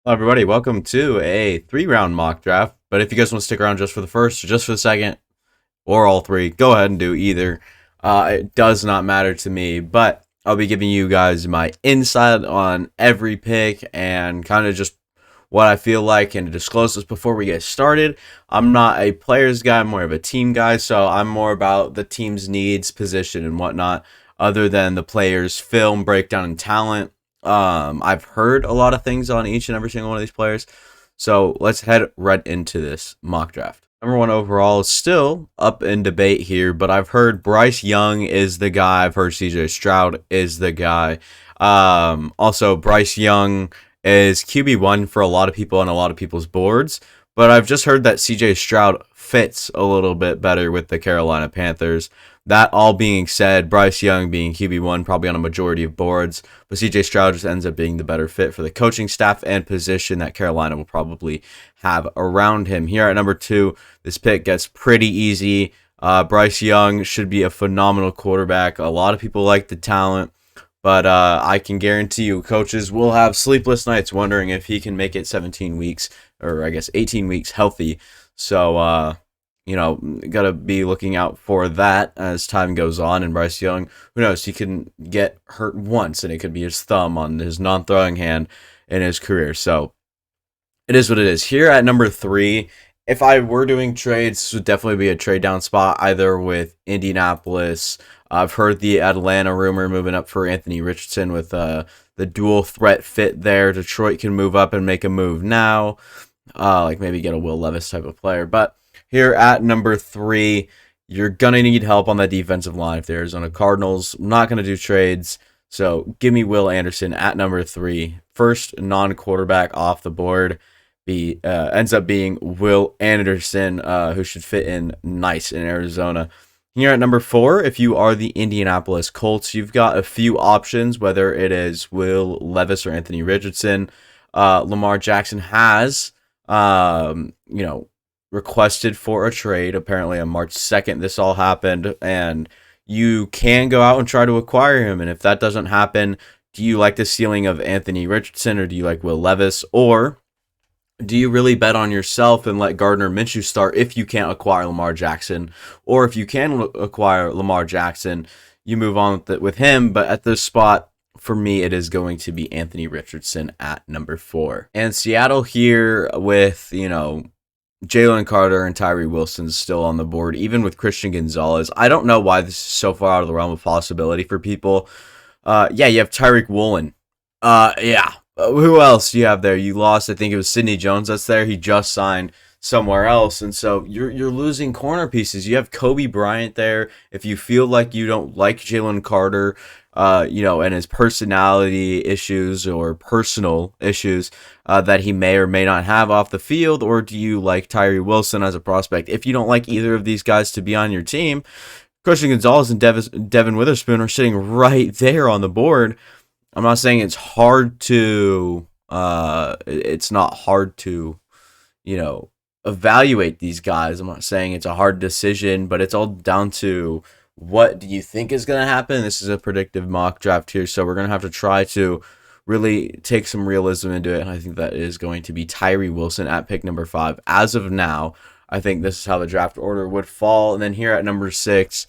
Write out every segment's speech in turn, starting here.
Hello, everybody. Welcome to a three-round mock draft. But if you guys want to stick around just for the first or just for the second or all three, go ahead and do either. It does not matter to me, but I'll be giving you guys my insight on every pick and kind of just what I feel like. And to disclose this before we get started, I'm not a players guy, I'm more of a team guy, so I'm more about the team's needs, position, and whatnot, other than the players' film breakdown and talent. I've heard a lot of things on each and every single one of these players. So let's head right into this mock draft. Number one overall is still up in debate here, but I've heard Bryce Young is the guy. I've heard CJ Stroud is the guy. Also, Bryce Young is QB1 for a lot of people on a lot of people's boards, but I've just heard that CJ Stroud fits a little bit better with the Carolina Panthers. That all being said, Bryce Young being QB1 probably on a majority of boards, but CJ Stroud just ends up being the better fit for the coaching staff and position that Carolina will probably have around him. Here at number two, this pick gets pretty easy. Bryce Young should be a phenomenal quarterback. A lot of people like the talent, but I can guarantee you coaches will have sleepless nights wondering if he can make it 17 weeks, or I guess 18 weeks healthy. So, gotta be looking out for that as time goes on. And Bryce Young, who knows, he can get hurt once and it could be his thumb on his non-throwing hand in his career. So it is what it is. Here at number three, if I were doing trades, this would definitely be a trade down spot, either with Indianapolis. I've heard the Atlanta rumor moving up for Anthony Richardson with the dual threat fit there. Detroit can move up and make a move now, like maybe get a Will Levis type of player. But here at number three, you're going to need help on that defensive line if the Arizona Cardinals. I'm not going to do trades, so give me Will Anderson at number three. First non-quarterback off the board ends up being Will Anderson, who should fit in nice in Arizona. Here at number four, if you are the Indianapolis Colts, you've got a few options, whether it is Will Levis or Anthony Richardson. Lamar Jackson has, requested for a trade apparently on March 2nd. This all happened, and you can go out and try to acquire him. And if that doesn't happen, do you like the ceiling of Anthony Richardson, or do you like Will Levis, or do you really bet on yourself and let Gardner Minshew start if you can't acquire Lamar Jackson? Or if you can acquire Lamar Jackson, you move on with him. But at this spot, for me, it is going to be Anthony Richardson at number four. And Seattle here with, Jalen Carter and Tyree Wilson still on the board, even with Christian Gonzalez. I don't know why this is so far out of the realm of possibility for people. You have Tyreek Woolen. Who else do you have there? You lost, I think it was Sidney Jones that's there. He just signed somewhere else, and so you're losing corner pieces. You have Kobe Bryant there. If you feel like you don't like Jalen Carter, and his personality issues or personal issues that he may or may not have off the field, or do you like Tyree Wilson as a prospect? If you don't like either of these guys to be on your team, Christian Gonzalez and Devin Witherspoon are sitting right there on the board. I'm not saying it's hard to, it's not hard to, evaluate these guys. I'm not saying it's a hard decision, but it's all down to what do you think is going to happen. This is a predictive mock draft here, so we're going to have to try to really take some realism into it. And I think that is going to be Tyree Wilson at pick number five. As of now, I think this is how the draft order would fall. And then here at number six,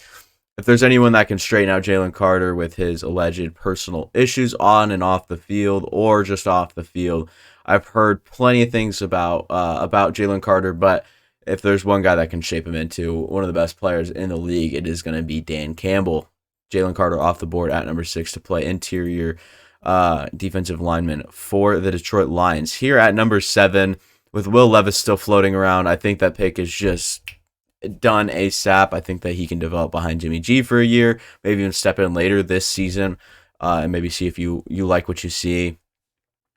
if there's anyone that can straighten out Jalen Carter with his alleged personal issues on and off the field, or just off the field, I've heard plenty of things about Jalen Carter, but if there's one guy that can shape him into one of the best players in the league, it is going to be Dan Campbell. Jalen Carter off the board at number six to play interior defensive lineman for the Detroit Lions. Here at number seven, with Will Levis still floating around, I think that pick is just done ASAP. I think that he can develop behind Jimmy G for a year, maybe even step in later this season, and maybe see if you like what you see.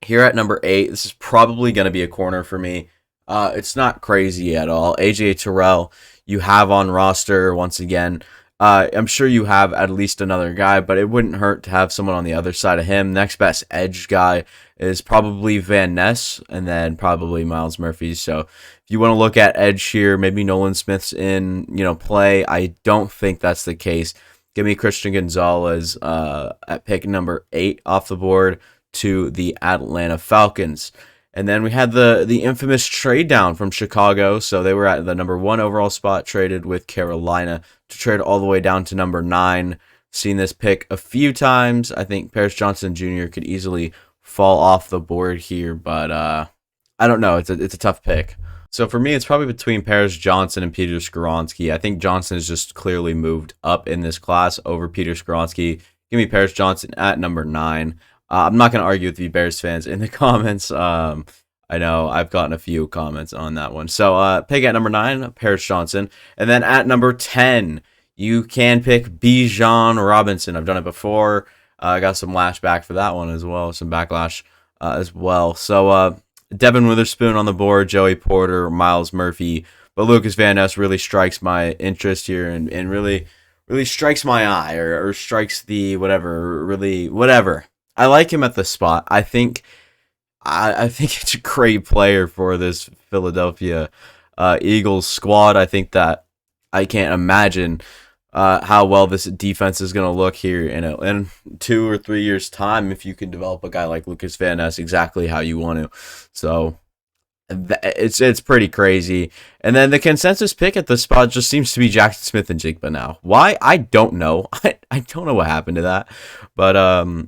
Here at number eight, this is probably going to be a corner for me. It's not crazy at all. AJ Terrell, you have on roster once again. I'm sure you have at least another guy, but it wouldn't hurt to have someone on the other side of him. Next best edge guy is probably Van Ness, and then probably Miles Murphy. So if you want to look at edge here, maybe Nolan Smith's in play. I don't think that's the case. Give me Christian Gonzalez at pick number 8 off the board to the Atlanta Falcons. And then we had the infamous trade down from Chicago. So they were at the number 1 overall spot, traded with Carolina to trade all the way down to number 9. Seen this pick a few times. I think Paris Johnson Jr. could easily fall off the board here, but I don't know. It's a tough pick. So for me, it's probably between Paris Johnson and Peter Skoronski. I think Johnson has just clearly moved up in this class over Peter Skoronski. Give me Paris Johnson at number 9. I'm not going to argue with you Bears fans in the comments. I know I've gotten a few comments on that one. So pick at number 9, Paris Johnson. And then at number 10, you can pick Bijan Robinson. I've done it before. I got some lashback for that one as well, some backlash as well. So Devin Witherspoon on the board, Joey Porter, Myles Murphy. But Lucas Van Ness really strikes my interest here and really strikes my eye or strikes the whatever. I like him at the spot. I think it's a great player for this Philadelphia Eagles squad. I think that I can't imagine how well this defense is going to look here in 2 or 3 years' time if you can develop a guy like Lucas Van Ness exactly how you want to. So it's pretty crazy. And then the consensus pick at the spot just seems to be Jackson Smith and Jigba now. Why? I don't know. I don't know what happened to that. But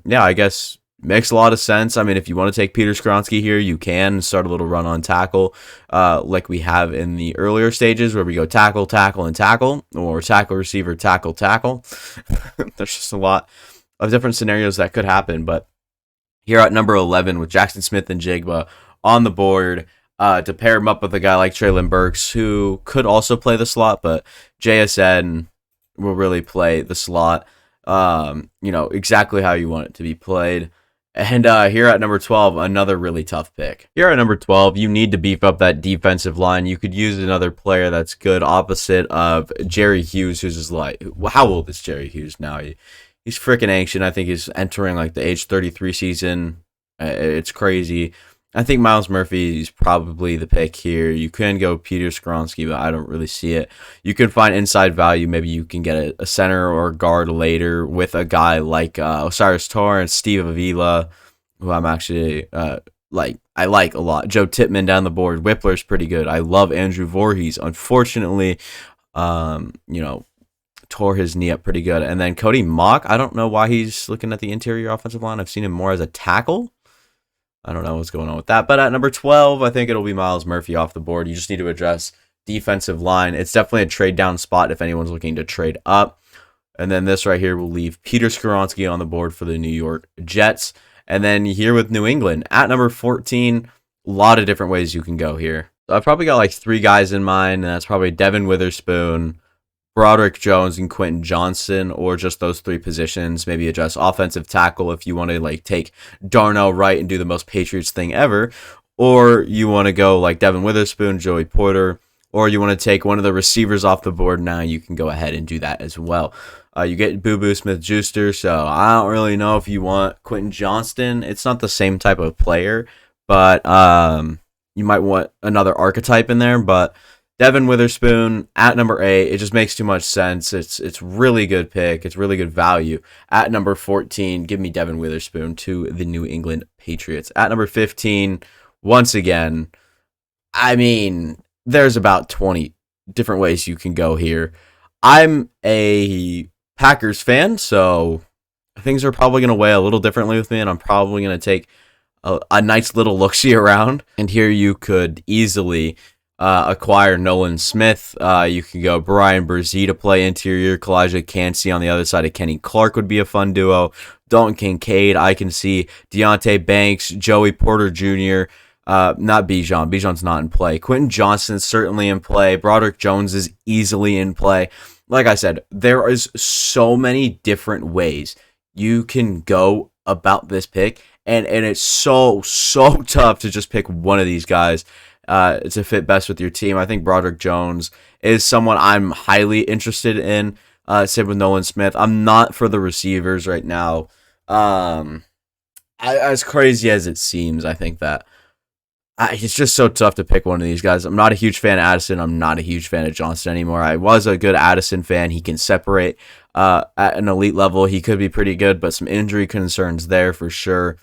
yeah, I guess makes a lot of sense. I mean, if you want to take Peter Skoronski here, you can start a little run on tackle like we have in the earlier stages where we go tackle, tackle, and tackle, or tackle, receiver, tackle, tackle. There's just a lot of different scenarios that could happen. But here at number 11 with Jackson Smith and Jigba on the board, to pair him up with a guy like Treylon Burks, who could also play the slot, but JSN will really play the slot, exactly how you want it to be played. And here at number 12, another really tough pick. Here at number 12, you need to beef up that defensive line. You could use another player that's good opposite of Jerry Hughes, who's just like, how old is Jerry Hughes now? He's freaking ancient. I think he's entering like the age 33 season. It's crazy. I think Myles Murphy is probably the pick here. You can go Peter Skoronski, but I don't really see it. You can find inside value. Maybe you can get a center or a guard later with a guy like Osiris Torrence, Steve Avila, who I'm actually I like a lot. Joe Tippmann down the board. Whippler's pretty good. I love Andrew Voorhees. Unfortunately, tore his knee up pretty good. And then Cody Mock, I don't know why he's looking at the interior offensive line. I've seen him more as a tackle. I don't know what's going on with that. But at number 12, I think it'll be Myles Murphy off the board. You just need to address defensive line. It's definitely a trade down spot if anyone's looking to trade up. And then this right here will leave Peter Skoronski on the board for the New York Jets. And then here with New England at number 14, a lot of different ways you can go here. So I've probably got like 3 guys in mind, and that's probably Devin Witherspoon, Broderick Jones, and Quentin Johnston, or just those 3 positions. Maybe address offensive tackle if you want to like take Darnell Wright and do the most Patriots thing ever, or you want to go like Devin Witherspoon, Joey Porter, or you want to take one of the receivers off the board. Now you can go ahead and do that as well. You get Boo Boo Smith-Schuster, so I don't really know if you want Quentin Johnston. It's not the same type of player, but you might want another archetype in there. But Devin Witherspoon at number 8, it just makes too much sense. It's really good pick. It's really good value. At number 14, give me Devin Witherspoon to the New England Patriots. At number 15, once again, I mean, there's about 20 different ways you can go here. I'm a Packers fan, so things are probably going to weigh a little differently with me, and I'm probably going to take a nice little look-see around. And here you could easily acquire Nolan Smith. You could go Brian Brzee to play interior. Kalijah Kancey on the other side of Kenny Clark would be a fun duo. Dalton Kincaid, I can see Deonte Banks, Joey Porter Jr., not Bijan. Bijan's not in play. Quentin Johnston's certainly in play. Broderick Jones is easily in play. Like I said, there is so many different ways you can go about this pick, and it's so tough to just pick one of these guys to fit best with your team. I think Broderick Jones is someone I'm highly interested in. Same with Nolan Smith. I'm not for the receivers right now. As crazy as it seems, I think that it's just so tough to pick one of these guys. I'm not a huge fan of Addison. I'm not a huge fan of Johnston anymore. I was a good Addison fan. He can separate at an elite level. He could be pretty good, but some injury concerns there for sure.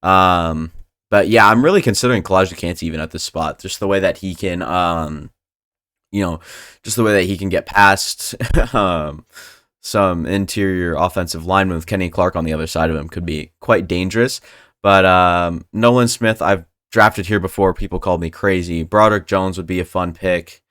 But But yeah, I'm really considering Kancey even at this spot. Just the way that he can, just the way that he can get past some interior offensive linemen with Kenny Clark on the other side of him could be quite dangerous. But Nolan Smith, I've drafted here before. People called me crazy. Broderick Jones would be a fun pick.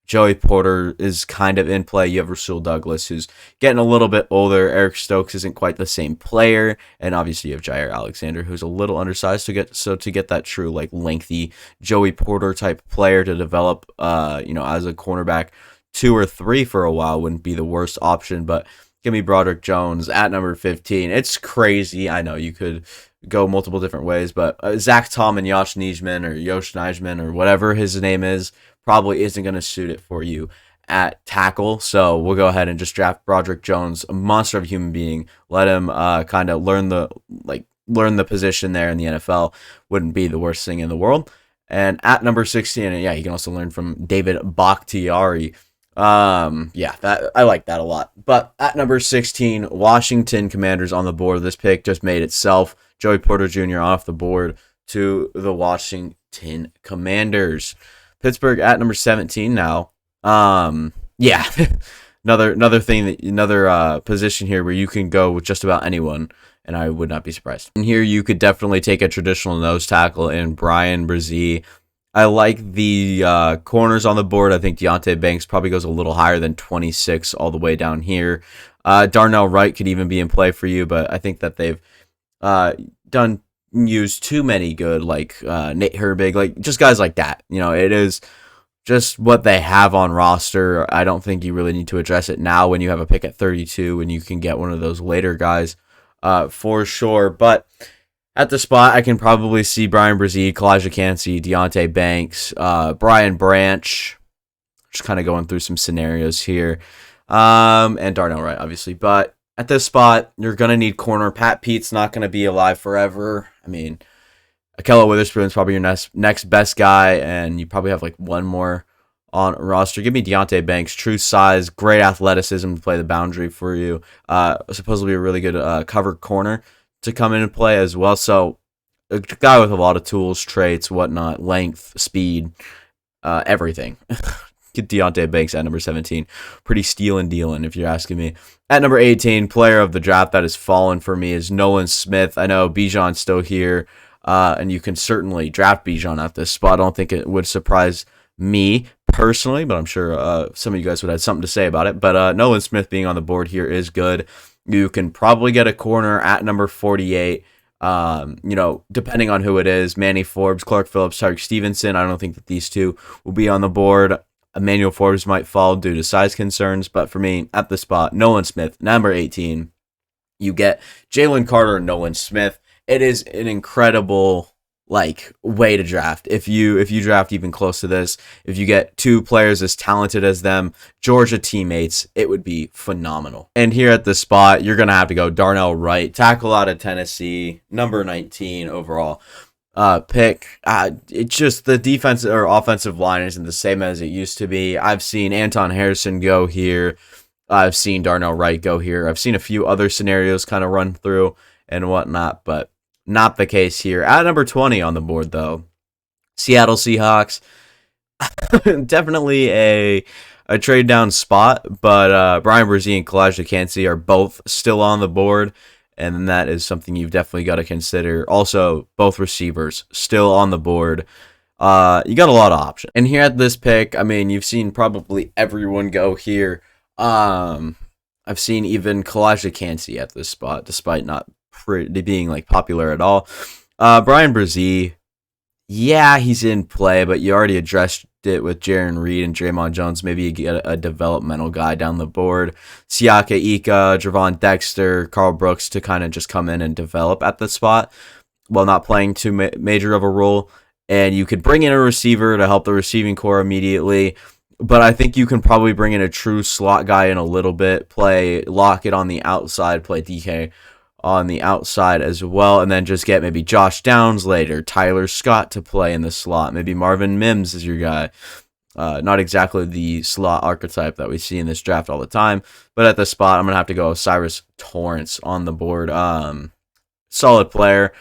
Joey Porter is kind of in play. You have Rasul Douglas, who's getting a little bit older. Eric Stokes isn't quite the same player, and obviously you have Jair Alexander, who's a little undersized to get that true like lengthy Joey Porter type player to develop, as a cornerback 2 or 3 for a while wouldn't be the worst option. But give me Broderick Jones at number 15. It's crazy. I know you could go multiple different ways, but Zach Tom and Yosh Nijman or whatever his name is probably isn't going to suit it for you at tackle. So we'll go ahead and just draft Broderick Jones, a monster of a human being. Let him kind of learn the position there in the NFL. Wouldn't be the worst thing in the world. And at number 16, and yeah, you can also learn from David Bakhtiari. That I like that a lot. But at number 16, Washington Commanders on the board. This pick just made itself. Joey Porter Jr. off the board to the Washington Commanders. Pittsburgh at number 17 now. Another position here where you can go with just about anyone, and I would not be surprised. And here you could definitely take a traditional nose tackle in Bryan Bresee. I like the corners on the board. I think Deonte Banks probably goes a little higher than 26 all the way down here. Darnell Wright could even be in play for you, but I think that they've used too many good, like Nate Herbig, like just guys like that. It is just what they have on roster. I don't think you really need to address it now when you have a pick at 32 and you can get one of those later guys for sure. But at the spot, I can probably see Bryan Bresee, Kancey, Deonte Banks, Brian Branch, just kind of going through some scenarios here, and Darnell Wright, obviously. But at this spot, you're going to need corner. Pat Pete's not going to be alive forever. I mean, Ahkello Witherspoon's probably your next best guy, and you probably have like one more on roster. Give me Deonte Banks, true size, great athleticism to play the boundary for you. Supposedly a really good cover corner to come in and play as well. So a guy with a lot of tools, traits, whatnot, length, speed, everything. Get Deonte Banks at number 17. Pretty stealing dealing, if you're asking me. At number 18, player of the draft that has fallen for me is Nolan Smith. I know Bijan's still here, and you can certainly draft Bijan at this spot. I don't think it would surprise me personally, but I'm sure some of you guys would have something to say about it. But Nolan Smith being on the board here is good. You can probably get a corner at number 48, depending on who it is. Manny Forbes, Clark Phillips, Tyreek Stevenson. I don't think that these two will be on the board. Emmanuel Forbes might fall due to size concerns, but for me, at the spot, Nolan Smith, number 18. You get Jalen Carter and Nolan Smith. It is an incredible way to draft. If you draft even close to this, if you get two players as talented as them, Georgia teammates, it would be phenomenal. And here at the spot, you're gonna have to go Darnell Wright, tackle out of Tennessee, number 19 overall pick. It's just the defense or offensive line isn't the same as it used to be. I've seen Anton Harrison go here. I've seen Darnell Wright go here. I've seen a few other scenarios kind of run through and whatnot, but not the case here. At number 20 on the board, though, Seattle Seahawks. Definitely a trade down spot, but Bryan Bresee and Kancey are both still on the board, and that is something you've definitely got to consider. Also, both receivers still on the board. You got a lot of options. And here at this pick, I mean, you've seen probably everyone go here. I've seen even Kancey at this spot, despite not being popular at all. Bryan Bresee, yeah, he's in play, but you already addressed it with Jaron Reed and Draymond Jones. Maybe you get a developmental guy down the board. Siaka Ika, Javon Dexter, Carl Brooks to kind of just come in and develop at the spot while not playing too major of a role. And you could bring in a receiver to help the receiving core immediately. But I think you can probably bring in a true slot guy in a little bit, play Lockett on the outside, play DK on the outside as well, and then just get maybe Josh Downs later, Tyler Scott to play in the slot, maybe Marvin Mims is your guy. Not exactly the slot archetype that we see in this draft all the time, but at the spot, I'm going to have to go Cyrus Torrence on the board. Solid player.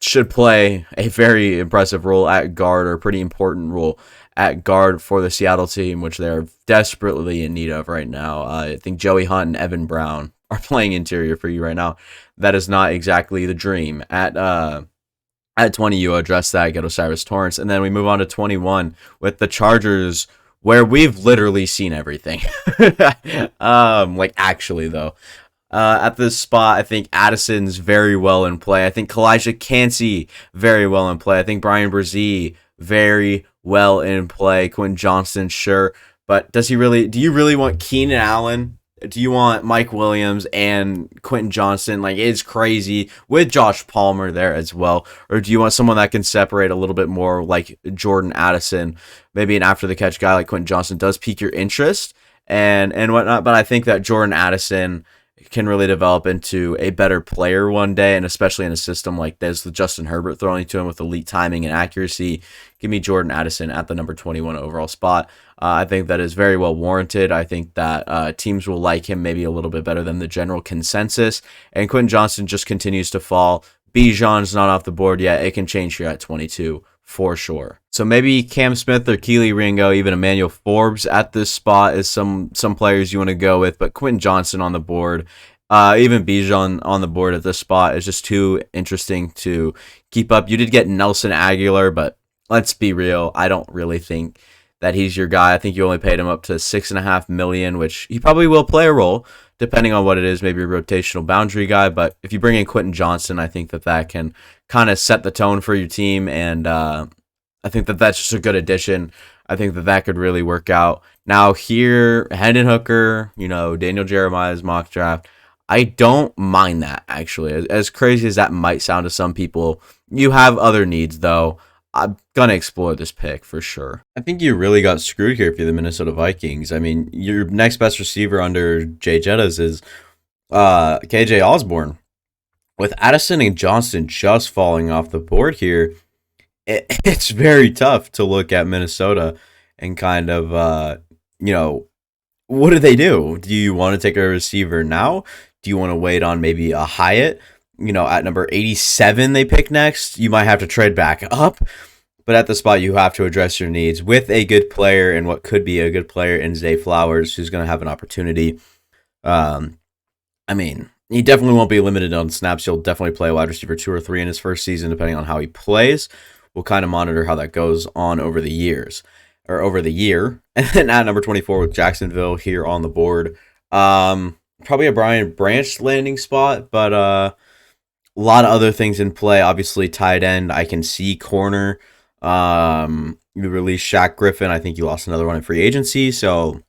should play a very impressive role at guard, or a pretty important role at guard for the Seattle team, which they're desperately in need of right now. I think Joey Hunt and Evan Brown are playing interior for you right now. That is not exactly the dream. At 20, you address that, get Osiris Torrence, and then we move on to 21 with the Chargers, where we've literally seen everything. Actually, though. At this spot, I think Addison's very well in play. I think Kancey very well in play. I think Brian Brzee very well in play. Quentin Johnston, sure. But do you really want Keenan Allen? Do you want Mike Williams and Quentin Johnston? It's crazy with Josh Palmer there as well. Or do you want someone that can separate a little bit more, like Jordan Addison? Maybe an after-the-catch guy like Quentin Johnston does pique your interest and whatnot. But I think that Jordan Addison can really develop into a better player one day, and especially in a system like this with Justin Herbert throwing to him with elite timing and accuracy. Give me Jordan Addison at the number 21 overall spot. I think that is very well warranted. I think that teams will like him maybe a little bit better than the general consensus, and Quentin Johnston just continues to fall. Bijan's not off the board yet. It can change here at 22 for sure. So maybe Cam Smith or Keely Ringo, even Emmanuel Forbes at this spot is some players you want to go with, but Quentin Johnston on the board, even Bijan on the board at this spot is just too interesting to keep up. You did get Nelson Aguilar, but let's be real, I don't really think that he's your guy. I think you only paid him up to $6.5 million, which he probably will play a role depending on what it is, maybe a rotational boundary guy. But if you bring in Quentin Johnston, I think that can kind of set the tone for your team, and I think that that's just a good addition. I think that could really work out. Now here, Hendon Hooker, Daniel Jeremiah's mock draft, I don't mind that, actually. As crazy as that might sound to some people, you have other needs, though. I'm going to explore this pick for sure. I think you really got screwed here if you're the Minnesota Vikings. I mean, your next best receiver under Jay Jettas is KJ Osborne. With Addison and Johnston just falling off the board here, it's very tough to look at Minnesota and kind of, what do they do? Do you want to take a receiver now? Do you want to wait on maybe a Hyatt? At number 87 they pick next. You might have to trade back up. But at the spot, you have to address your needs with a good player and what could be a good player in Zay Flowers, who's going to have an opportunity. He definitely won't be limited on snaps. He'll definitely play wide receiver 2 or 3 in his first season, depending on how he plays. We'll kind of monitor how that goes on over the year. And then at number 24 with Jacksonville here on the board. Probably a Brian Branch landing spot, but a lot of other things in play. Obviously, tight end. I can see corner. You released Shaq Griffin. I think you lost another one in free agency. So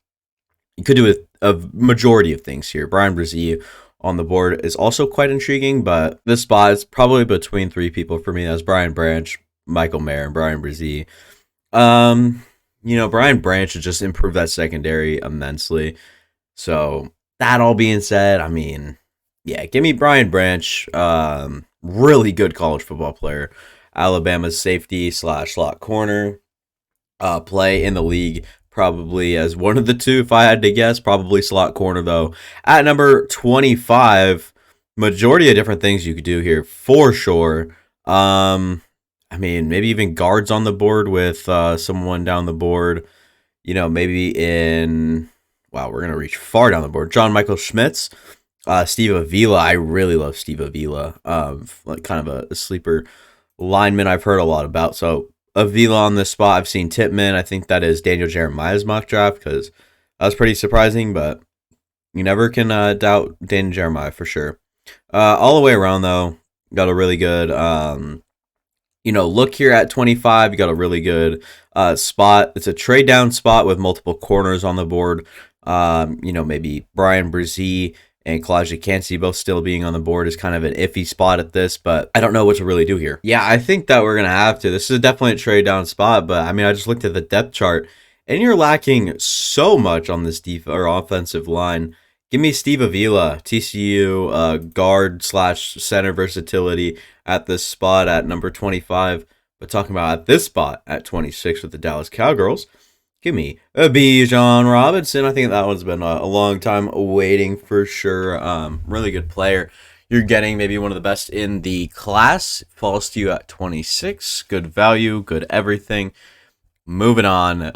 you could do a majority of things here. Brian Brzee on the board is also quite intriguing, but this spot is probably between 3 people for me. That's Brian Branch, Michael Mayer, and Brian Brzee. Brian Branch has just improved that secondary immensely. So that all being said, give me Brian Branch. Really good college football player. Alabama's safety / slot corner. Play in the league probably as one of the two, if I had to guess. Probably slot corner, though. At number 25, majority of different things you could do here for sure. Maybe even guards on the board with someone down the board. Maybe in... Wow, we're going to reach far down the board. John Michael Schmitz. Steve Avila. I really love Steve Avila. Kind of a sleeper lineman I've heard a lot about. So Avila on this spot. I've seen Tippmann. I think that is Daniel Jeremiah's mock draft, because that was pretty surprising, but you never can doubt Daniel Jeremiah for sure. All the way around, though, got a really good... look here at 25. You got a really good spot. It's a trade down spot with multiple corners on the board. Maybe Brian Brzee and Kancey both still being on the board is kind of an iffy spot at this, but I don't know what to really do here. Yeah, I think that we're going to have to. This is definitely a trade down spot, but I just looked at the depth chart, and you're lacking so much on this offensive line. Give me Steve Avila, TCU, guard / center versatility at this spot at number 25. But talking about at this spot at 26 with the Dallas Cowgirls, give me a Bijan Robinson. I think that one's been a long time waiting for sure. Really good player. you're getting maybe one of the best in the class. Falls to you at 26. Good value, good everything. Moving on.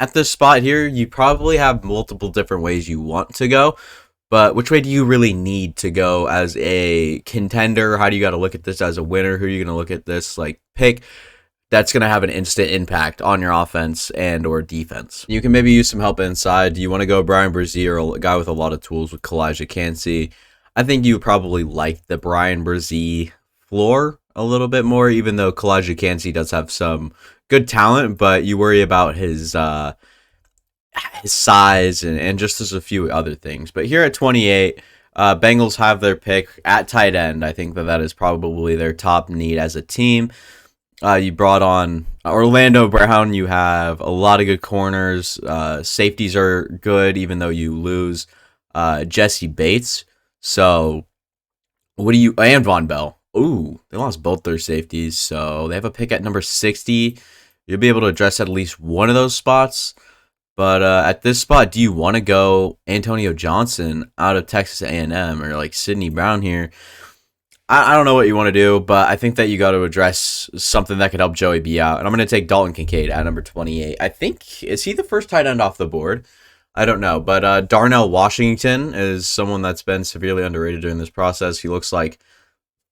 At this spot here, you probably have multiple different ways you want to go. But which way do you really need to go as a contender? How do you got to look at this as a winner? Who are you going to look at this like pick that's going to have an instant impact on your offense and or defense? You can maybe use some help inside. Do you want to go Bryan Bresee or a guy with a lot of tools with Kancey? I think you probably like the Bryan Bresee floor a little bit more, even though Kancey does have some good talent, but you worry about his size and just as a few other things. But here at 28, Bengals have their pick at tight end. I think that is probably their top need as a team. You brought on Orlando Brown. You have a lot of good corners. Safeties are good, even though you lose Jesse Bates. So what do you... And Von Bell. Ooh, they lost both their safeties. So they have a pick at number 60. You'll be able to address at least one of those spots. But at this spot, do you want to go Antonio Johnston out of Texas A&M or like Sidney Brown here? I don't know what you want to do, but I think that you got to address something that could help Joey B out. And I'm going to take Dalton Kincaid at number 28. I think, is he the first tight end off the board? I don't know. But Darnell Washington is someone that's been severely underrated during this process. He looks like,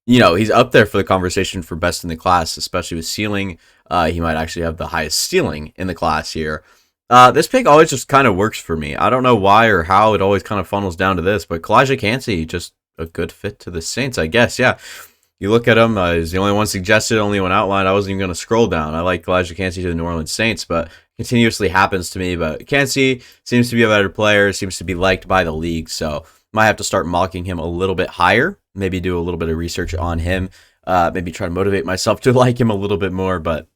he's up there for the conversation for best in the class, especially with ceiling. He might actually have the highest ceiling in the class here. This pick always just kind of works for me. I don't know why or how it always kind of funnels down to this, but Kancey, just a good fit to the Saints, I guess. Yeah, you look at him, he's the only one suggested, only one outlined. I wasn't even going to scroll down. I like Kancey to the New Orleans Saints, but continuously happens to me. But Kancey seems to be a better player, seems to be liked by the league, so might have to start mocking him a little bit higher, maybe do a little bit of research on him, maybe try to motivate myself to like him a little bit more, but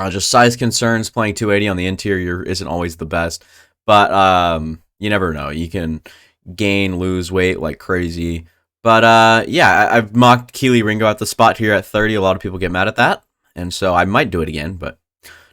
just size concerns, playing 280 on the interior isn't always the best, but you never know. You can gain, lose weight like crazy. But yeah, I've mocked Keely Ringo at the spot here at 30. A lot of people get mad at that, and so I might do it again, but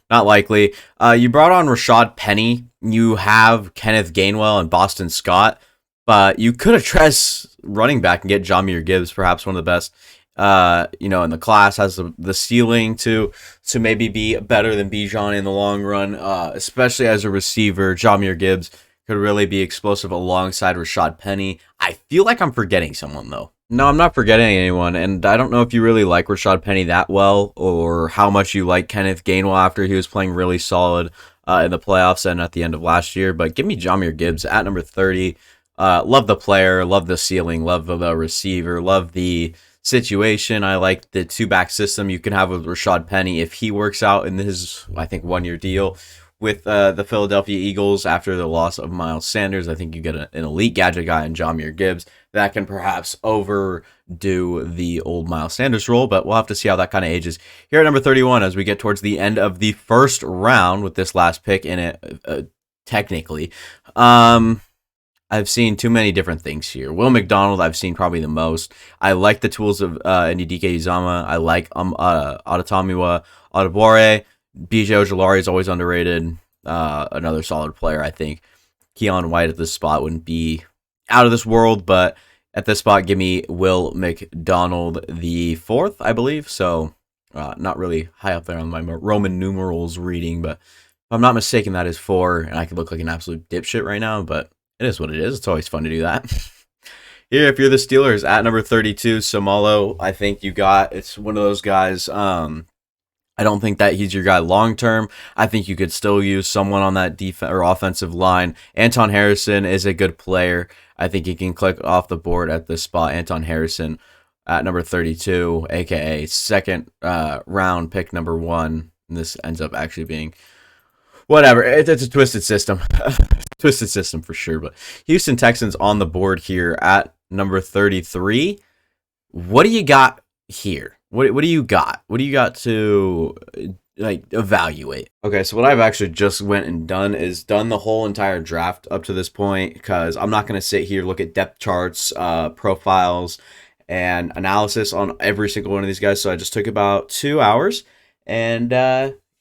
not likely. You brought on Rashad Penny. You have Kenneth Gainwell and Boston Scott, but you could address running back and get Jahmyr Gibbs, perhaps one of the best in the class, has the ceiling to maybe be better than Bijan in the long run, especially as a receiver. Jahmyr Gibbs could really be explosive alongside Rashad Penny. I feel like I'm forgetting someone, though. No, I'm not forgetting anyone, and I don't know if you really like Rashad Penny that well or how much you like Kenneth Gainwell after he was playing really solid in the playoffs and at the end of last year, but give me Jahmyr Gibbs at number 30. Love the player, love the ceiling, love the receiver, love the situation. I like the two-back system you can have with Rashad Penny if he works out in his, I think, one-year deal with the Philadelphia Eagles after the loss of Miles Sanders. I think you get an elite gadget guy in Jahmyr Gibbs that can perhaps overdo the old Miles Sanders role, but we'll have to see how that kind of ages here at number 31 as we get towards the end of the first round with this last pick in it, technically. I've seen too many different things here. Will McDonald, I've seen probably the most. I like the tools of Ndike Uzama. I like Adetomiwa Adebawore. BJ Ojolari is always underrated. Another solid player, I think. Keon White at this spot wouldn't be out of this world, but at this spot, give me Will McDonald IV, I believe. So, not really high up there on my Roman numerals reading, but if I'm not mistaken, that is 4, and I could look like an absolute dipshit right now, but it is what it is. It's always fun to do that. Here, if you're the Steelers, at number 32, Samalo, I think you got, it's one of those guys, I don't think that he's your guy long-term. I think you could still use someone on that defense or offensive line. Anton Harrison is a good player. I think he can click off the board at this spot. Anton Harrison at number 32, a.k.a. second round pick number 1. And this ends up actually being whatever. It's a twisted system. Twisted system for sure. But Houston Texans on the board here at number 33. What do you got here? What do you got? What do you got to evaluate? Okay, so what I've actually just went and done is done the whole entire draft up to this point, because I'm not going to sit here, look at depth charts, profiles, and analysis on every single one of these guys. So I just took about 2 hours, and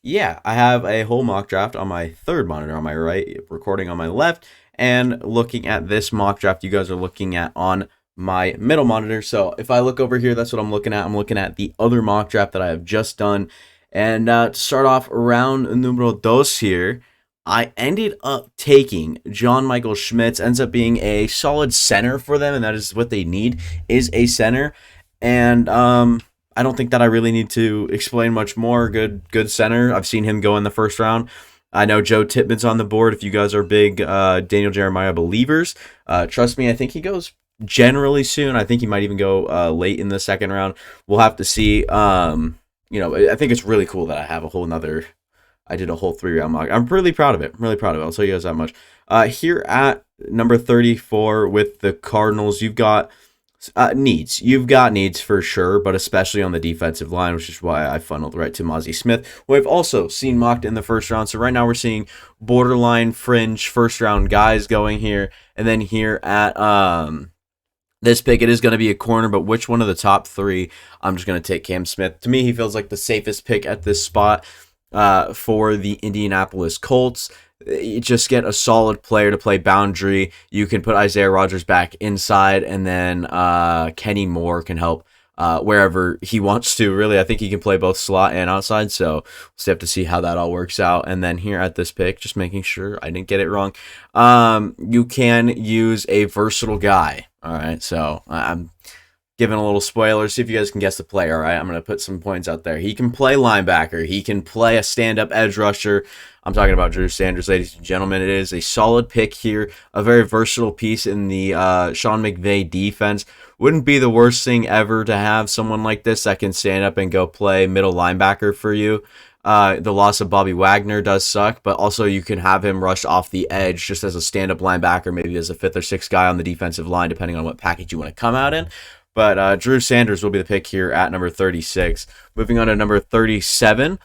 yeah, I have a whole mock draft on my third monitor on my right, recording on my left, and looking at this mock draft you guys are looking at on my middle monitor. So if I look over here, that's what I'm looking at. I'm looking at the other mock draft that I have just done. And to start off round numero dos here, I ended up taking John Michael Schmitz. Ends up being a solid center for them, and that is what they need, is a center. And I don't think that I really need to explain much more. Good center. I've seen him go in the first round. I know Joe Tippmann's on the board. If you guys are big Daniel Jeremiah believers, trust me, I think he goes generally soon. I think he might even go late in the second round. We'll have to see. I think it's really cool that I have I did a whole 3-round mock. I'm really proud of it. I'll tell you guys that much. Here at number 34 with the Cardinals, you've got needs. You've got needs for sure, but especially on the defensive line, which is why I funneled right to Mozzie Smith, who I've also seen mocked in the first round. So right now we're seeing borderline fringe first round guys going here. And then here at this pick, it is going to be a corner, but which one of the top 3? I'm just going to take Cam Smith. To me, he feels like the safest pick at this spot for the Indianapolis Colts. You just get a solid player to play boundary. You can put Isaiah Rodgers back inside, and then Kenny Moore can help wherever he wants to. Really, I think he can play both slot and outside, so we'll still have to see how that all works out. And then here at this pick, just making sure I didn't get it wrong, you can use a versatile guy. All right, so I'm giving a little spoiler. See if you guys can guess the play. All right, I'm going to put some points out there. He can play linebacker. He can play a stand-up edge rusher. I'm talking about Drew Sanders, ladies and gentlemen. It is a solid pick here, a very versatile piece in the Sean McVay defense. Wouldn't be the worst thing ever to have someone like this that can stand up and go play middle linebacker for you. The loss of Bobby Wagner does suck, but also you can have him rush off the edge just as a stand-up linebacker, maybe as a 5th or 6th guy on the defensive line, depending on what package you want to come out in. But Drew Sanders will be the pick here at number 36. Moving on to number 37.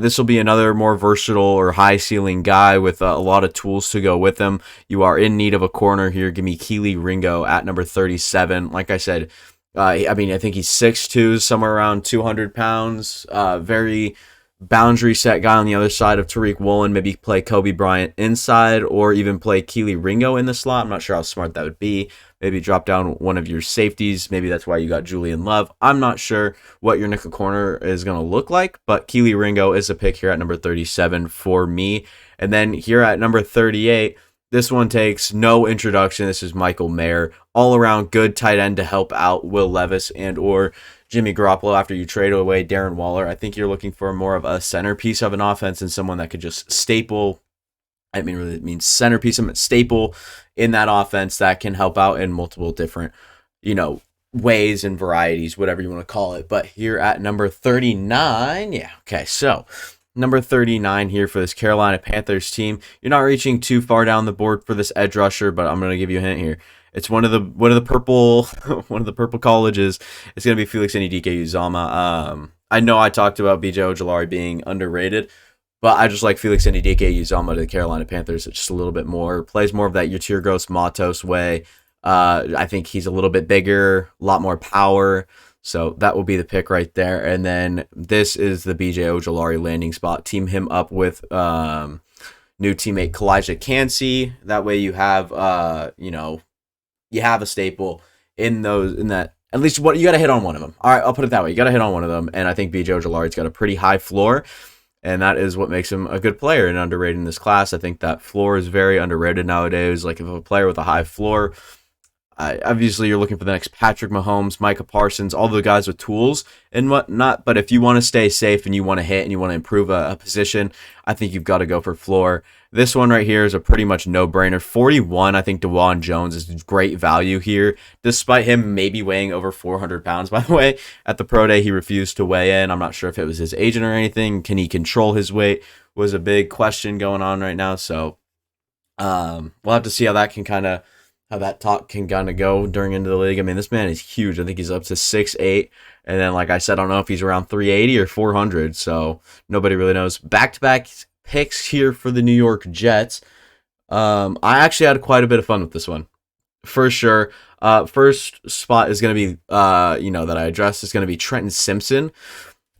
This will be another more versatile or high-ceiling guy with a lot of tools to go with him. You are in need of a corner here. Give me Keely Ringo at number 37. Like I said, I think he's 6'2", somewhere around 200 pounds. Very boundary set guy on the other side of Tariq Woolen. Maybe play Kobe Bryant inside or even play Keely Ringo in the slot. I'm not sure how smart that would be. Maybe drop down one of your safeties. Maybe that's why you got Julian Love. I'm not sure what your nickel corner is going to look like, but Keely Ringo is a pick here at number 37 for me. And then here at number 38, this one takes no introduction. This is Michael Mayer. All around good tight end to help out Will Levis and or Jimmy Garoppolo after you trade away Darren Waller. I think you're looking for more of a centerpiece of an offense and someone that could just staple. Really it means centerpiece, a staple in that offense that can help out in multiple different, ways and varieties, whatever you want to call it. But here at number 39, so number 39 here for this Carolina Panthers team. You're not reaching too far down the board for this edge rusher, but I'm going to give you a hint here. It's one of the purple colleges. It's going to be Felix Anudike-Uzomah. I know I talked about BJ Ojulari being underrated, but I just like Felix Anudike-Uzomah to the Carolina Panthers. It's just a little bit more, plays more of that Yatir Gross-Matos way. I think he's a little bit bigger, a lot more power. So that will be the pick right there. And then this is the BJ Ojulari landing spot. Team him up with new teammate Kalijah Kancey. That way you have, you have a staple in that. At least what you got to hit on one of them. All right, I'll put it that way. You got to hit on one of them. And I think BJ Ojulari's got a pretty high floor. And that is what makes him a good player and underrated in this class. I think that floor is very underrated nowadays. Like if a player with a high floor, obviously you're looking for the next Patrick Mahomes, Micah Parsons, all the guys with tools and whatnot. But if you want to stay safe and you want to hit and you want to improve a position, I think you've got to go for floor. This one right here is a pretty much no-brainer. 41, I think DeJuan Jones is great value here, despite him maybe weighing over 400 pounds, by the way. At the pro day, he refused to weigh in. I'm not sure if it was his agent or anything. Can he control his weight was a big question going on right now. So we'll have to see how that talk can kind of go during into the league. I mean, this man is huge. I think he's up to 6'8". And then, like I said, I don't know if he's around 380 or 400. So nobody really knows. Back-to-back picks here for the New York Jets. I actually had quite a bit of fun with this one, for sure. First spot is going to be, that I addressed is going to be Trenton Simpson,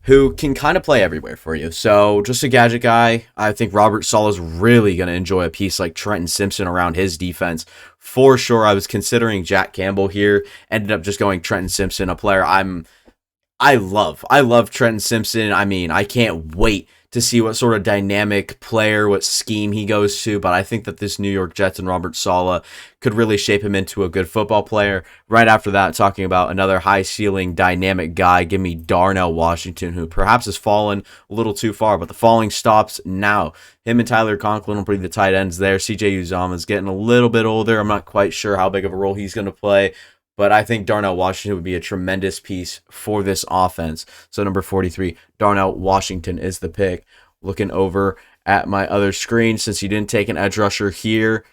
who can kind of play everywhere for you. So just a gadget guy. I think Robert Saleh's really going to enjoy a piece like Trenton Simpson around his defense. For sure, I was considering Jack Campbell here. Ended up just going Trenton Simpson, a player I love. I love Trenton Simpson. I mean, I can't wait to see what sort of dynamic player, what scheme he goes to, but I think that this New York Jets and Robert Saleh could really shape him into a good football player. Right after that, talking about another high-ceiling, dynamic guy, give me Darnell Washington, who perhaps has fallen a little too far, but the falling stops now. Him and Tyler Conklin will be the tight ends there. CJ Uzomah's getting a little bit older. I'm not quite sure how big of a role he's going to play, but I think Darnell Washington would be a tremendous piece for this offense. So number 43, Darnell Washington is the pick. Looking over at my other screen, since you didn't take an edge rusher here,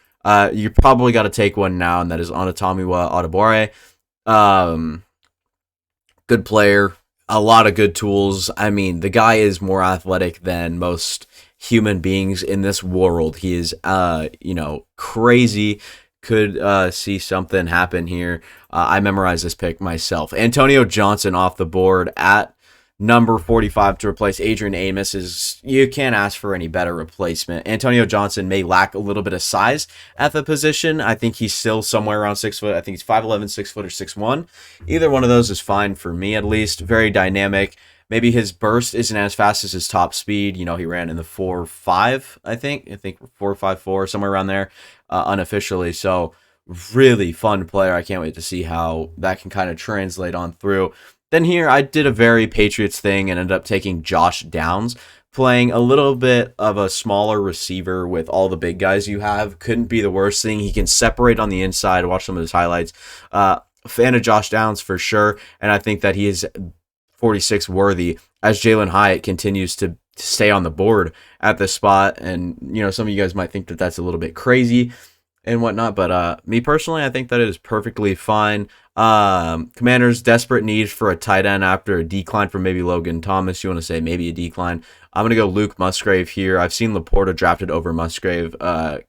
you probably got to take one now, and that is Onatomiwa Adebawore. Good player, a lot of good tools. I mean, the guy is more athletic than most human beings in this world. He is, crazy. Could see something happen here. I memorized this pick myself. Antonio Johnson off the board at number 45 to replace Adrian Amos. You can't ask for any better replacement. Antonio Johnson may lack a little bit of size at the position. I think he's still somewhere around 6 foot. I think he's 5'11", 6 foot, or 6'1". Either one of those is fine for me, at least. Very dynamic. Maybe his burst isn't as fast as his top speed. He ran in the 4.5, I think 4.54, somewhere around there, unofficially. So really fun player. I can't wait to see how that can kind of translate on through. Then here I did a very Patriots thing and ended up taking Josh Downs, playing a little bit of a smaller receiver with all the big guys you have. Couldn't be the worst thing. He can separate on the inside. Watch some of his highlights. Fan of Josh Downs for sure, and I think that he is 46 worthy as Jalen Hyatt continues to stay on the board at this spot. And some of you guys might think that that's a little bit crazy and whatnot, but me personally, I think that it is perfectly fine. Commanders' desperate need for a tight end after a decline from maybe Logan Thomas. You want to say maybe a decline. I'm going to go Luke Musgrave here. I've seen Laporta drafted over Musgrave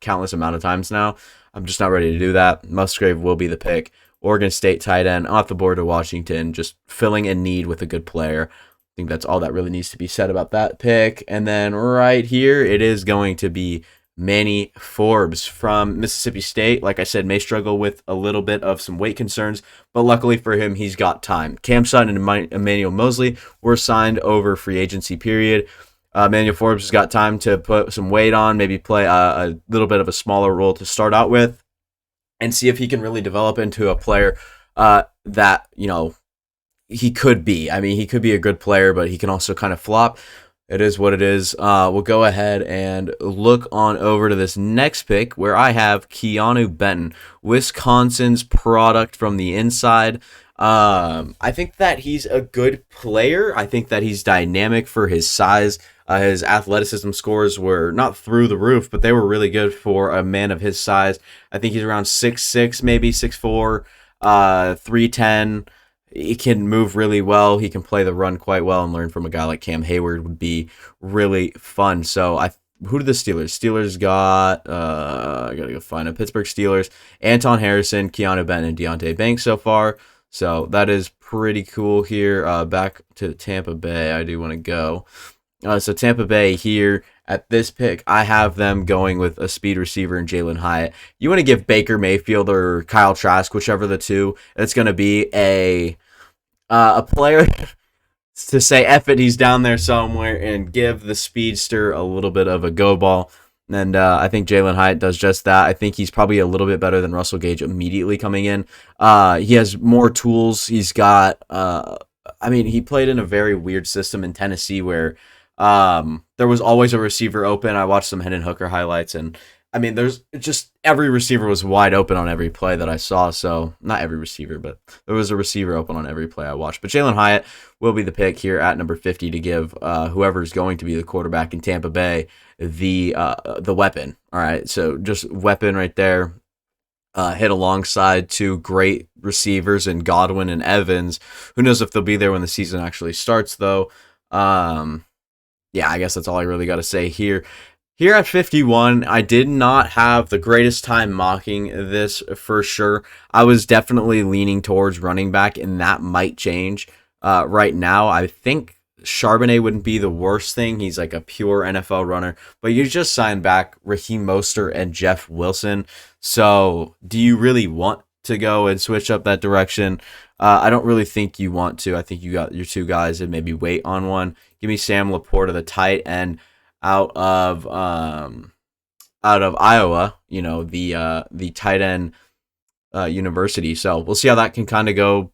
countless amount of times now. I'm just not ready to do that. Musgrave will be the pick. Oregon State tight end off the board to Washington, just filling a need with a good player. I think that's all that really needs to be said about that pick. And then right here, it is going to be Manny Forbes from Mississippi State. Like I said, may struggle with a little bit of some weight concerns, but luckily for him, he's got time. Cam Sutton and Emmanuel Mosley were signed over free agency period. Emmanuel Forbes has got time to put some weight on, maybe play a little bit of a smaller role to start out with, and see if he can really develop into a player that, he could be. I mean, he could be a good player, but he can also kind of flop. It is what it is. We'll go ahead and look on over to this next pick where I have Keanu Benton, Wisconsin's product from the inside. I think that he's a good player. I think that he's dynamic for his size. His athleticism scores were not through the roof, but they were really good for a man of his size. I think he's around 6'6", maybe 6'4", 310. He can move really well. He can play the run quite well, and learn from a guy like Cam Hayward would be really fun. So who did the Steelers? Steelers got, I gotta go find it. Pittsburgh Steelers, Anton Harrison, Keanu Benton, and Deontay Banks so far. So that is pretty cool here. Back to Tampa Bay, I do want to go. So Tampa Bay here at this pick, I have them going with a speed receiver in Jalen Hyatt. You want to give Baker Mayfield or Kyle Trask, whichever the two, it's going to be a player to say, F it, he's down there somewhere, and give the speedster a little bit of a go ball. And I think Jalen Hyatt does just that. I think he's probably a little bit better than Russell Gage immediately coming in. He has more tools. He's got, he played in a very weird system in Tennessee where there was always a receiver open. I watched some Hendon Hooker highlights, and there's just every receiver was wide open on every play that I saw. So not every receiver, but there was a receiver open on every play I watched. But Jalen Hyatt will be the pick here at number 50 to give whoever's going to be the quarterback in Tampa Bay the weapon. All right, so just weapon right there. Hit alongside two great receivers in Godwin and Evans. Who knows if they'll be there when the season actually starts, though. Yeah, I guess that's all I really got to say here. Here at 51, I did not have the greatest time mocking this for sure. I was definitely leaning towards running back, and that might change right now. I think Charbonnet wouldn't be the worst thing. He's like a pure NFL runner. But you just signed back Raheem Mostert and Jeff Wilson. So do you really want to go and switch up that direction? I don't really think you want to. I think you got your two guys and maybe wait on one. Give me Sam Laporta, the tight end out of Iowa. You know, the tight end university. So we'll see how that can kind of go.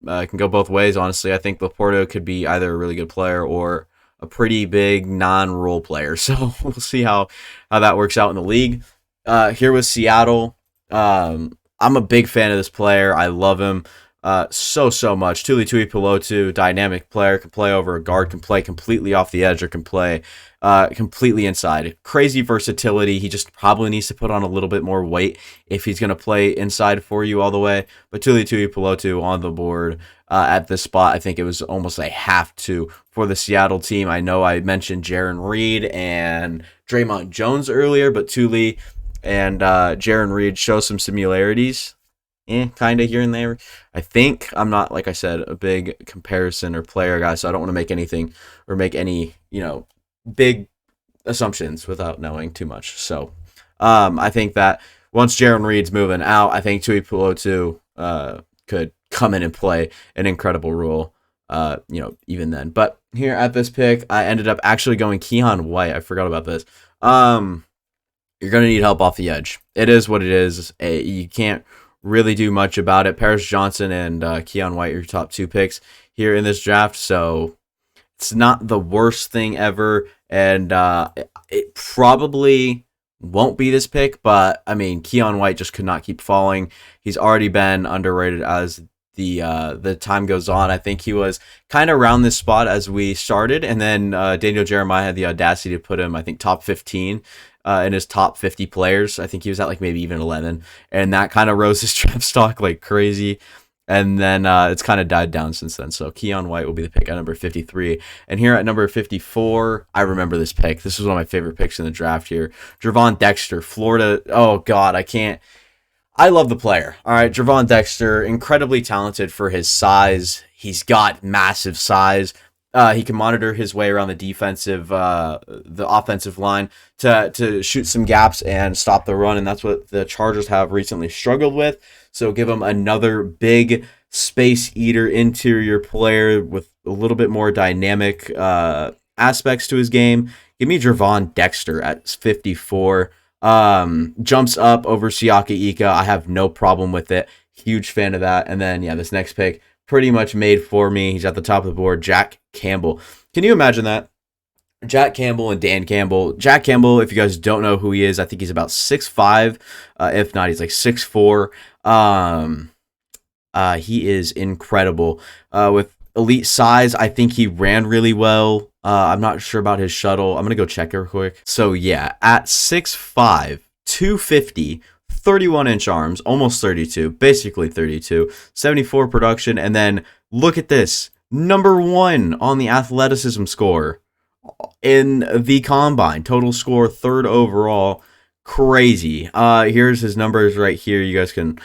It can go both ways, honestly. I think Laporta could be either a really good player or a pretty big non-role player. So we'll see how that works out in the league. Here with Seattle, I'm a big fan of this player. I love him so much. Tuli Tuipulotu, dynamic player, can play over a guard, can play completely off the edge, or can play completely inside. Crazy versatility. He just probably needs to put on a little bit more weight if he's going to play inside for you all the way. But Tuli Tuipulotu on the board at this spot. I think it was almost a have to for the Seattle team. I know I mentioned Jaron Reed and Draymond Jones earlier, but Tuli and Jaron Reed show some similarities. Kind of here and there. I think I'm not, like I said, a big comparison or player guy, so I don't want to make anything or make any, big assumptions without knowing too much. So I think that once Jaron Reed's moving out, I think Tuipulotu could come in and play an incredible role, even then. But here at this pick, I ended up actually going Keion White. I forgot about this. You're going to need help off the edge. It is what it is. You can't really do much about it. Paris Johnson and Keion White are your top two picks here in this draft, so it's not the worst thing ever, and it probably won't be this pick, but I mean, Keion White just could not keep falling. He's already been underrated as the time goes on. I think he was kind of around this spot as we started, and then Daniel Jeremiah had the audacity to put him, I think, top 15 in his top 50 players. I think he was at like maybe even 11, and that kind of rose his draft stock like crazy. And then it's kind of died down since then. So Keion White will be the pick at number 53. And here at number 54, I remember this pick. This was one of my favorite picks in the draft here. Gervon Dexter, Florida. Oh, God, I love the player. All right, Gervon Dexter, incredibly talented for his size. He's got massive size. He can monitor his way around the offensive line to shoot some gaps and stop the run, and that's what the Chargers have recently struggled with. So give him another big space eater interior player with a little bit more dynamic aspects to his game. Give me Gervon Dexter at 54. Jumps up over Siaka Ika. I have no problem with it. Huge fan of that. And then, this next pick, pretty much made for me. He's at the top of the board, Jack Campbell. Can you imagine that? Jack Campbell and Dan Campbell. Jack Campbell, if you guys don't know who he is, I think he's about 6'5". If not, he's like 6'4". He is incredible. With elite size, I think he ran really well. I'm not sure about his shuttle. I'm going to go check it real quick. So, at 6'5", 250, 31-inch arms, almost 32, basically 32, 74 production, and then look at this. Number 1 on the athleticism score in the combine. Total score, 3rd overall. Crazy. Here's his numbers right here. You guys can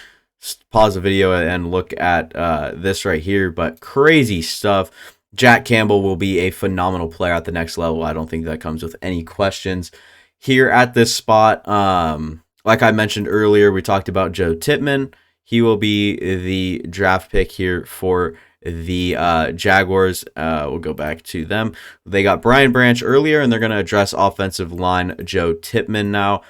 pause the video and look at this right here, but crazy stuff. Jack Campbell will be a phenomenal player at the next level. I don't think that comes with any questions. Here at this spot, like I mentioned earlier, we talked about Joe Tippmann. He will be the draft pick here for the Jaguars. We'll go back to them. They got Brian Branch earlier, and they're going to address offensive line Joe Tippmann now.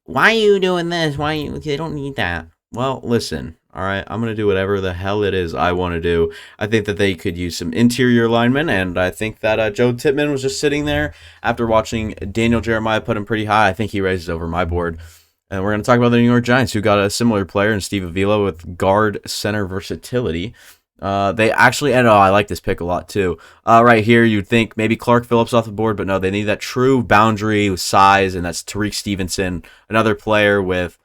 Why are you doing this? They don't need that. Well, listen, all right, I'm going to do whatever the hell it is I want to do. I think that they could use some interior linemen, and I think that Joe Tippmann was just sitting there after watching Daniel Jeremiah put him pretty high. I think he raises over my board. And we're going to talk about the New York Giants, who got a similar player in Steve Avila with guard center versatility. They actually, and I like this pick a lot too. Right here, you'd think maybe Clark Phillips off the board, but no, they need that true boundary with size, and that's Tariq Stevenson, another player with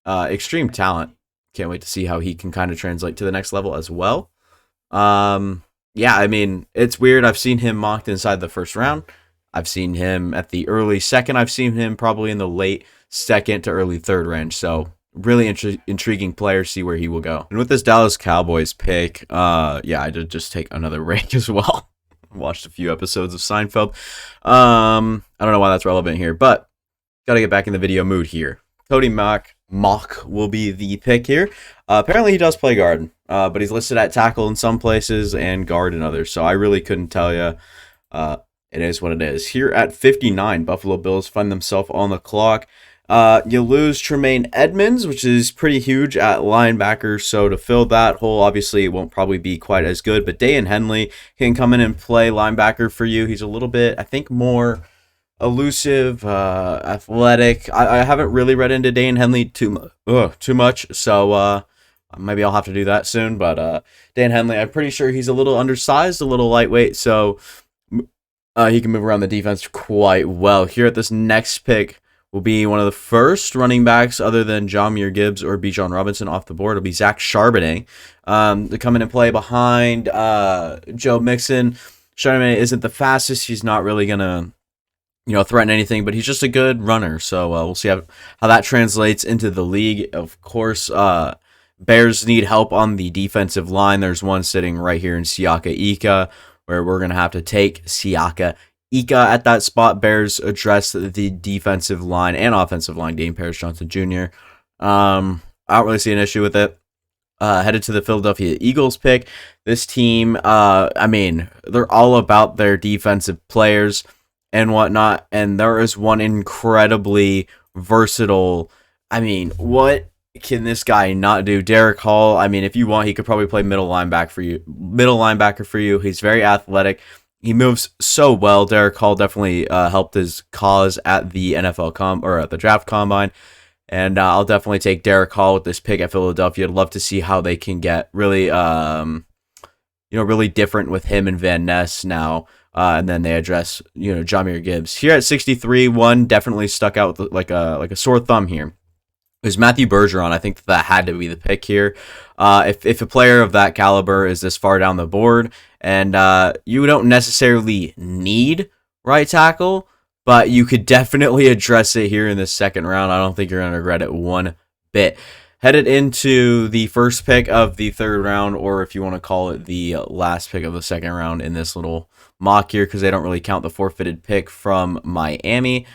extreme talent. Can't wait to see how he can kind of translate to the next level as well. I mean, it's weird. I've seen him mocked inside the first round. I've seen him at the early second. I've seen him probably in the late second to early third range. So really intriguing player. See where he will go. And with this Dallas Cowboys pick, I did just take another rank as well. Watched a few episodes of Seinfeld. I don't know why that's relevant here, but gotta get back in the video mood here. Cody Mock will be the pick here. Apparently he does play guard, but he's listed at tackle in some places and guard in others, so I really couldn't tell you. It is what it is. Here at 59, Buffalo Bills find themselves on the clock. You lose Tremaine Edmonds, which is pretty huge at linebacker. So to fill that hole, obviously it won't probably be quite as good. But Dayan Henley can come in and play linebacker for you. He's a little bit, I think, more elusive, athletic. I haven't really read into Dayan Henley too much. So maybe I'll have to do that soon. But Dayan Henley, I'm pretty sure he's a little undersized, a little lightweight. So he can move around the defense quite well. Here at this next pick will be one of the first running backs other than Jahmyr Gibbs or Bijan Robinson off the board. It'll be Zach Charbonnet to come in and play behind Joe Mixon. Charbonnet isn't the fastest. He's not really going to threaten anything, but he's just a good runner. So we'll see how that translates into the league. Of course, Bears need help on the defensive line. There's one sitting right here in Siaka Ika, where we're going to have to take Siaka Ika at that spot. Bears address the defensive line and offensive line game. Paris Johnson Jr. I don't really see an issue with it. Headed to the Philadelphia Eagles pick. This team, they're all about their defensive players and whatnot. And there is one incredibly versatile. What can this guy not do? Derek Hall. If you want, he could probably play middle linebacker for you. He's very athletic. He moves so well. Derek Hall definitely helped his cause at the at the draft combine, and I'll definitely take Derek Hall with this pick at Philadelphia. I'd love to see how they can get really, really different with him and Van Ness now, and then they address Jahmyr Gibbs here at 63. One definitely stuck out with like a sore thumb here. It was Matthew Bergeron. I think that had to be the pick here. If a player of that caliber is this far down the board, and you don't necessarily need right tackle, but you could definitely address it here in the second round. I don't think you're going to regret it one bit. Headed into the first pick of the third round, or if you want to call it the last pick of the second round in this little mock here, because they don't really count the forfeited pick from Miami.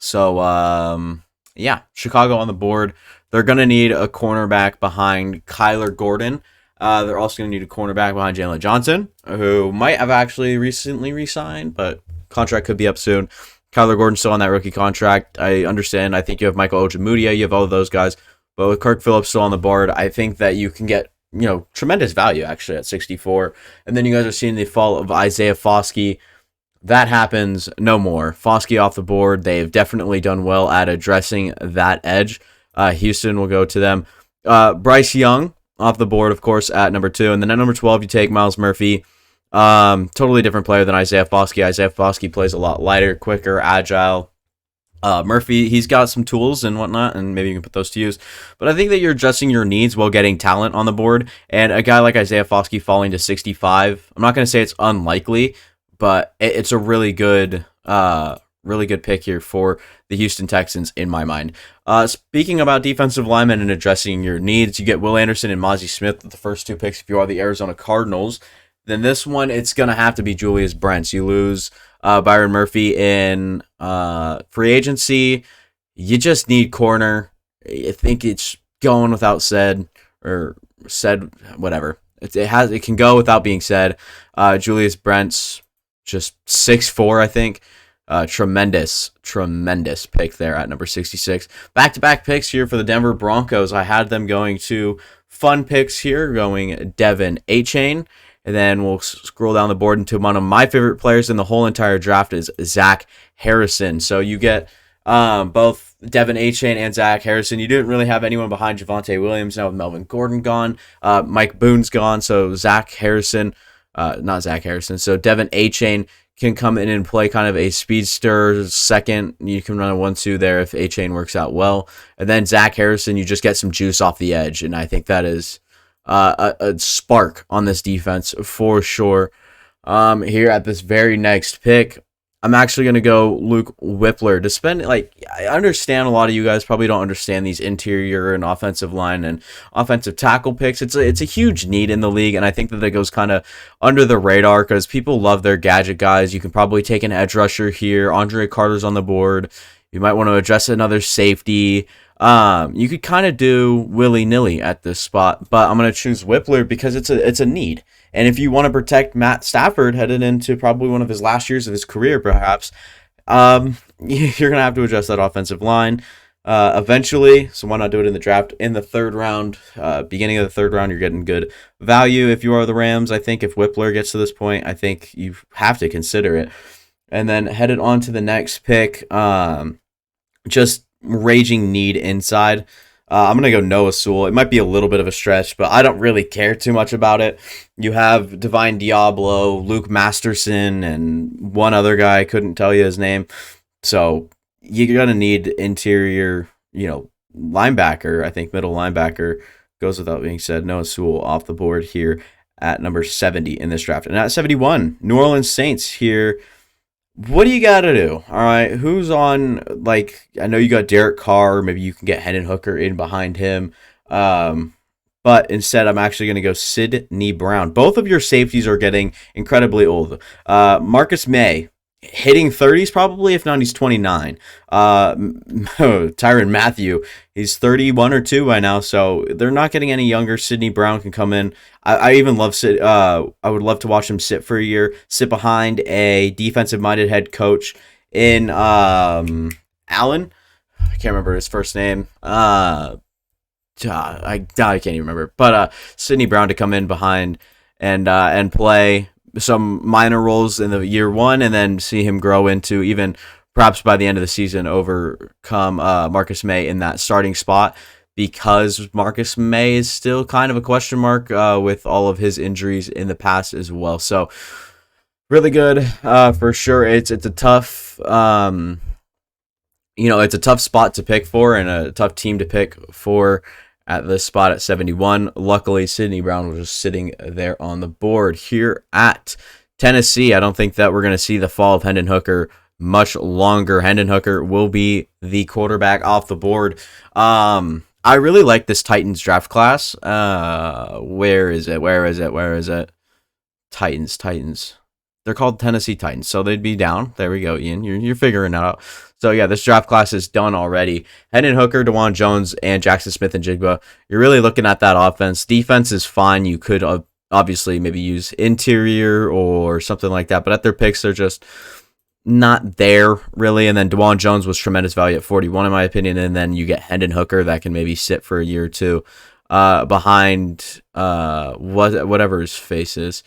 So, yeah, Chicago on the board. They're going to need a cornerback behind Kyler Gordon. They're also going to need a cornerback behind Jalen Johnson, who might have actually recently re-signed, but contract could be up soon. Kyler Gordon's still on that rookie contract. I understand. I think you have Michael Ojemudia. You have all of those guys. But with Kirk Phillips still on the board, I think that you can get tremendous value, actually, at 64. And then you guys are seeing the fall of Isaiah Foskey. That happens no more. Foskey off the board. They've definitely done well at addressing that edge. Houston will go to them. Bryce Young off the board, of course, at number 2. And then at number 12, you take Myles Murphy. Totally different player than Isaiah Foskey. Isaiah Foskey plays a lot lighter, quicker, agile. Murphy, he's got some tools and whatnot, and maybe you can put those to use. But I think that you're adjusting your needs while getting talent on the board. And a guy like Isaiah Foskey falling to 65, I'm not going to say it's unlikely, but it's a really good pick here for the Houston Texans in my mind. Speaking about defensive linemen and addressing your needs, you get Will Anderson and Mozzie Smith with the first 2 picks if you are the Arizona Cardinals. Then this one, it's going to have to be Julius Brents. You lose Byron Murphy in free agency. You just need corner. I think it's going without said, whatever. It can go without being said. Julius Brents, just 6'4", I think. Tremendous pick there at number 66. Back-to-back picks here for the Denver Broncos. I had them going to fun picks here, going Devin Achane. And then we'll scroll down the board into one of my favorite players in the whole entire draft is Zach Harrison. So you get both Devin Achane and Zach Harrison. You didn't really have anyone behind Javonte Williams. Now with Melvin Gordon gone, Mike Boone's gone. So So Devin Achane can come in and play kind of a speedster second. You can run a 1-2 there if Achane works out well. And then Zach Harrison, you just get some juice off the edge. And I think that is a spark on this defense for sure. Here at this very next pick, I'm actually going to go Luke Whippler to spend, like, I understand a lot of you guys probably don't understand these interior and offensive line and offensive tackle picks. It's a huge need in the league, and I think that it goes kind of under the radar because people love their gadget guys. You can probably take an edge rusher here. Andre Carter's on the board. You might want to address another safety. You could kind of do willy-nilly at this spot, but I'm going to choose Whippler because it's a need. And if you want to protect Matt Stafford headed into probably one of his last years of his career, perhaps, you're going to have to adjust that offensive line eventually. So why not do it in the draft in the third round? Beginning of the third round, you're getting good value if you are the Rams. I think if Whippler gets to this point, I think you have to consider it. And then headed on to the next pick, just raging need inside. I'm going to go Noah Sewell. It might be a little bit of a stretch, but I don't really care too much about it. You have Divine Diablo, Luke Masterson, and one other guy. I couldn't tell you his name. So you're going to need interior, linebacker. I think middle linebacker goes without being said. Noah Sewell off the board here at number 70 in this draft. And at 71, New Orleans Saints here. What do you got to do? All right. Who's on, I know you got Derek Carr. Maybe you can get Hendon Hooker in behind him. But instead, I'm actually going to go Sidney Brown. Both of your safeties are getting incredibly old. Marcus May, hitting 30s probably, if not, he's 29. Tyrann Mathieu, he's 31 or 2 by now, so they're not getting any younger. Sidney Brown can come in. I even love I would love to watch him sit for a year, sit behind a defensive-minded head coach in Allen. I can't remember his first name. I can't even remember. But Sidney Brown to come in behind and play some minor roles in the year one, and then see him grow into even perhaps by the end of the season overcome Marcus May in that starting spot, because Marcus May is still kind of a question mark with all of his injuries in the past as well. So really good for sure. It's a tough it's a tough spot to pick for and a tough team to pick for at this spot at 71. Luckily, Sidney Brown was just sitting there on the board. Here at Tennessee, I don't think that we're going to see the fall of Hendon Hooker much longer. Hendon Hooker will be the quarterback off the board. I really like this Titans draft class. Where is it? Titans. They're called Tennessee Titans, so they'd be down. There we go, Ian. You're figuring that out. So, yeah, this draft class is done already. Hendon Hooker, DeJuan Jones, and Jackson Smith-Njigba. You're really looking at that offense. Defense is fine. You could obviously maybe use interior or something like that, but at their picks, they're just not there, really. And then DeJuan Jones was tremendous value at 41, in my opinion. And then you get Hendon Hooker that can maybe sit for a year or two behind whatever his face is.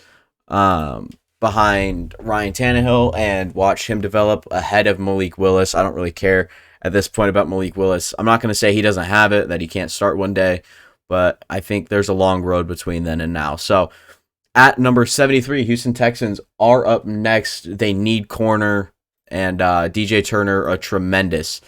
Behind Ryan Tannehill and watch him develop ahead of Malik Willis. I don't really care at this point about Malik Willis. I'm not going to say he doesn't have it, that he can't start one day, but I think there's a long road between then and now. So at number 73, Houston Texans are up next. They need corner, and DJ Turner, a tremendous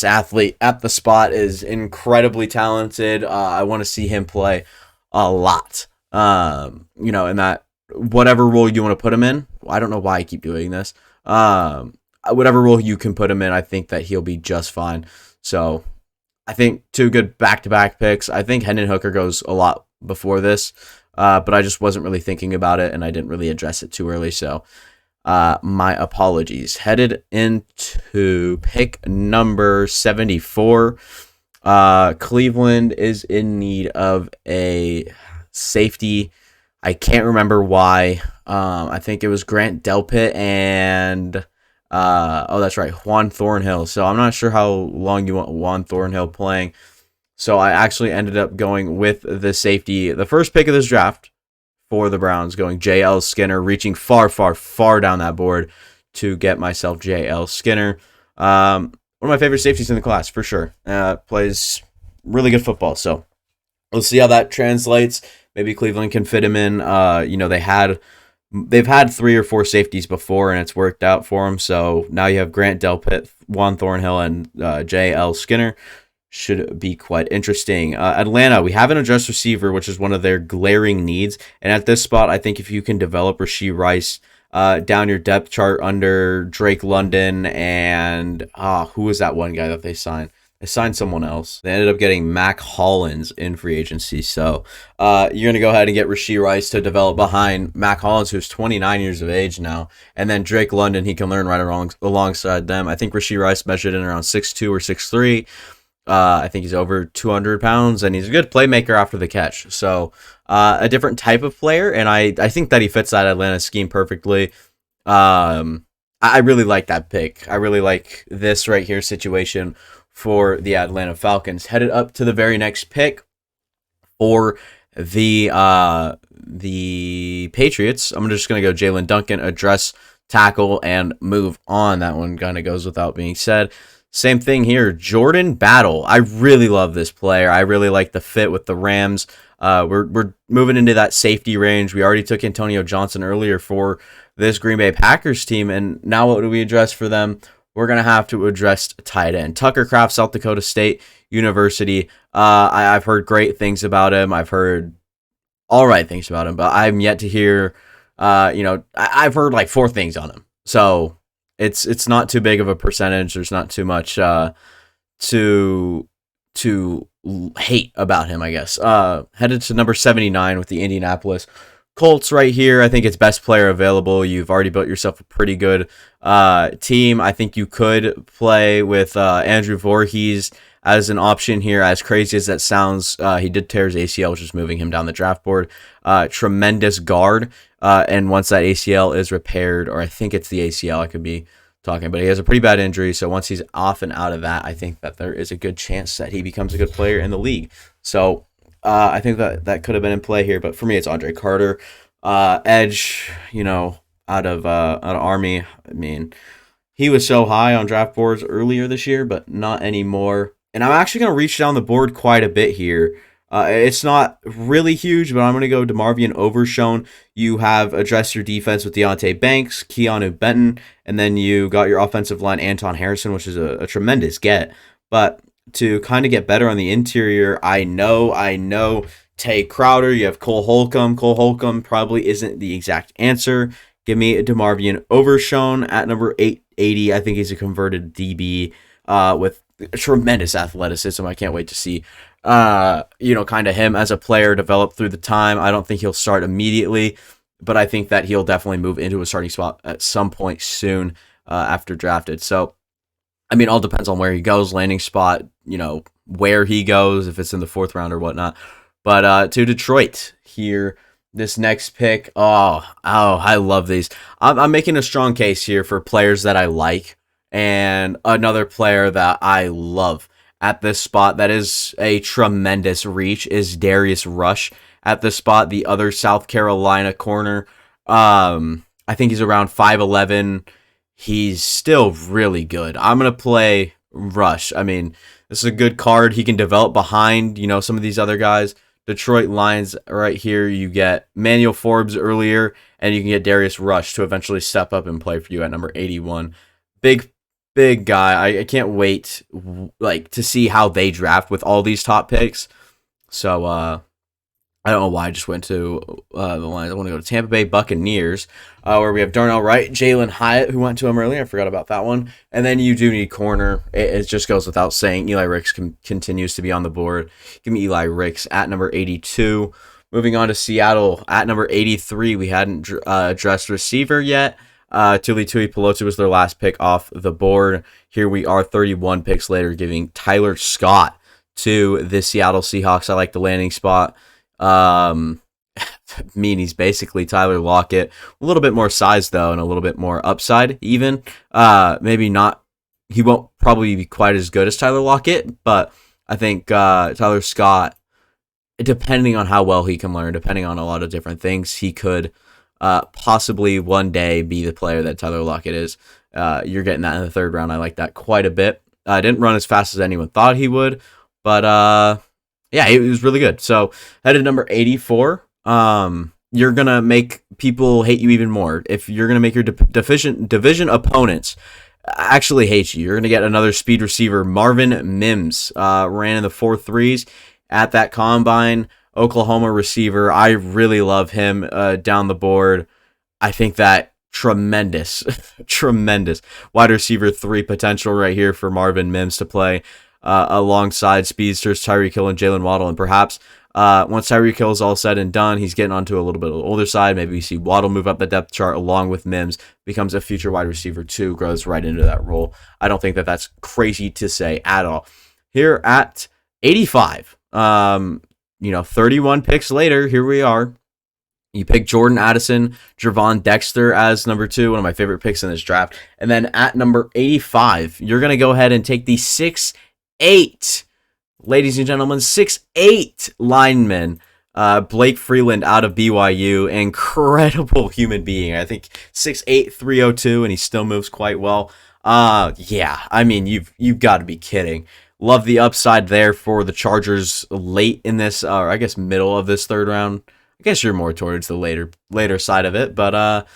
athlete at the spot, is incredibly talented. I want to see him play a lot. In that whatever role you want to put him in. I don't know why I keep doing this. Whatever role you can put him in, I think that he'll be just fine. So I think 2 good back-to-back picks. I think Hendon Hooker goes a lot before this, but I just wasn't really thinking about it, and I didn't really address it too early. So my apologies. Headed into pick number 74. Cleveland is in need of a safety. I can't remember why. I think it was Grant Delpit and that's right, Juan Thornhill. So I'm not sure how long you want Juan Thornhill playing. So I actually ended up going with the safety, the first pick of this draft for the Browns, going J.L. Skinner, reaching far down that board to get myself J.L. Skinner. One of my favorite safeties in the class, for sure. Plays really good football. So we'll see how that translates. Maybe Cleveland can fit him in. They've had 3 or 4 safeties before, and it's worked out for them. So now you have Grant Delpit, Juan Thornhill, and J.L. Skinner. Should be quite interesting. Atlanta, we have an address receiver, which is one of their glaring needs. And at this spot, I think if you can develop Rashee Rice down your depth chart under Drake London and who was that one guy that they signed? They signed someone else. They ended up getting Mac Hollins in free agency. So you're going to go ahead and get Rashee Rice to develop behind Mac Hollins, who's 29 years of age now. And then Drake London, he can learn right alongside them. I think Rashee Rice measured in around 6'2 or 6'3. I think he's over 200 pounds, and he's a good playmaker after the catch. So a different type of player, and I think that he fits that Atlanta scheme perfectly. I really like that pick. I really like this right here situation for the Atlanta Falcons. Headed up to the very next pick for the Patriots. I'm just going to go Jalen Duncan, address, tackle, and move on. That one kind of goes without being said. Same thing here, Jordan Battle. I really love this player. I really like the fit with the Rams. We're moving into that safety range. We already took Antonio Johnston earlier for this Green Bay Packers team, and now what do we address for them? We're going to have to address tight end. Tucker Kraft, South Dakota State University. I've heard great things about him. I've heard all right things about him, but I'm yet to hear, I've heard like 4 things on him. So it's not too big of a percentage. There's not too much to hate about him, I guess. Headed to number 79 with the Indianapolis Colts right here. I think it's best player available. You've already built yourself a pretty good team. I think you could play with Andrew Voorhees as an option here. As crazy as that sounds, he did tear his ACL, which is moving him down the draft board. Tremendous guard. And once that ACL is repaired, or I think it's the ACL, I could be talking, but he has a pretty bad injury. So once he's off and out of that, I think that there is a good chance that he becomes a good player in the league. So I think that could have been in play here, but for me, it's Andre Carter, edge. Out of Army. I mean, he was so high on draft boards earlier this year, but not anymore. And I'm actually going to reach down the board quite a bit here. It's not really huge, but I'm going to go DeMarvion Overshown. You have addressed your defense with Deonte Banks, Keanu Benton, and then you got your offensive line, Anton Harrison, which is a tremendous get. But to kind of get better on the interior, I know, Tay Crowder, you have Cole Holcomb. Cole Holcomb probably isn't the exact answer. Give me DeMarvion Overshown at number 880. I think he's a converted DB with tremendous athleticism. I can't wait to see kind of him as a player develop through the time. I don't think he'll start immediately, but I think that he'll definitely move into a starting spot at some point soon after drafted. So, I mean, all depends on where he goes, landing spot, where he goes, if it's in the 4th round or whatnot. But to Detroit here, this next pick, I love these. I'm making a strong case here for players that I like, and another player that I love at this spot that is a tremendous reach is Darius Rush at this spot, the other South Carolina corner. I think he's around 5'11". He's still really good. I'm going to play Rush. I mean, this is a good card. He can develop behind, some of these other guys. Detroit Lions right here. You get Manuel Forbes earlier, and you can get Darius Rush to eventually step up and play for you at number 81. Big guy. I can't wait to see how they draft with all these top picks. So I don't know why I just went to the Lions. I want to go to Tampa Bay Buccaneers, where we have Darnell Wright, Jalen Hyatt, who went to him earlier. I forgot about that one. And then you do need corner. It just goes without saying. Eli Ricks continues to be on the board. Give me Eli Ricks at number 82. Moving on to Seattle at number 83. We hadn't addressed receiver yet. Tuli Pelosi was their last pick off the board. Here we are 31 picks later, giving Tyler Scott to the Seattle Seahawks. I like the landing spot. He's basically Tyler Lockett. A little bit more size, though, and a little bit more upside, even. Maybe not. He won't probably be quite as good as Tyler Lockett, but I think Tyler Scott, depending on how well he can learn, depending on a lot of different things, he could possibly one day be the player that Tyler Lockett is. You're getting that in the 3rd round. I like that quite a bit. Didn't run as fast as anyone thought he would, but yeah, it was really good. So, headed number 84. You're going to make people hate you even more. If you're going to make your division opponents actually hate you, you're going to get another speed receiver. Marvin Mims ran in the 4.3s at that combine. Oklahoma receiver. I really love him down the board. I think that tremendous, tremendous wide receiver 3 potential right here for Marvin Mims to play alongside speedsters Tyreek Hill and Jalen Waddle. And perhaps once Tyreek Hill is all said and done, he's getting onto a little bit of the older side. Maybe we see Waddle move up the depth chart along with Mims, becomes a future wide receiver 2, grows right into that role. I don't think that that's crazy to say at all. Here at 85, 31 picks later, here we are. You pick Jordan Addison, Javon Dexter as number 2, one of my favorite picks in this draft. And then at number 85, you're going to go ahead and take the 6'8", ladies and gentlemen, 6'8" lineman, Blake Freeland out of BYU. Incredible human being. I think 6'8", 302, and he still moves quite well. Yeah, I mean, you've got to be kidding. Love the upside there for the Chargers late in this, or I guess middle of this third round. I guess you're more towards the later side of it, but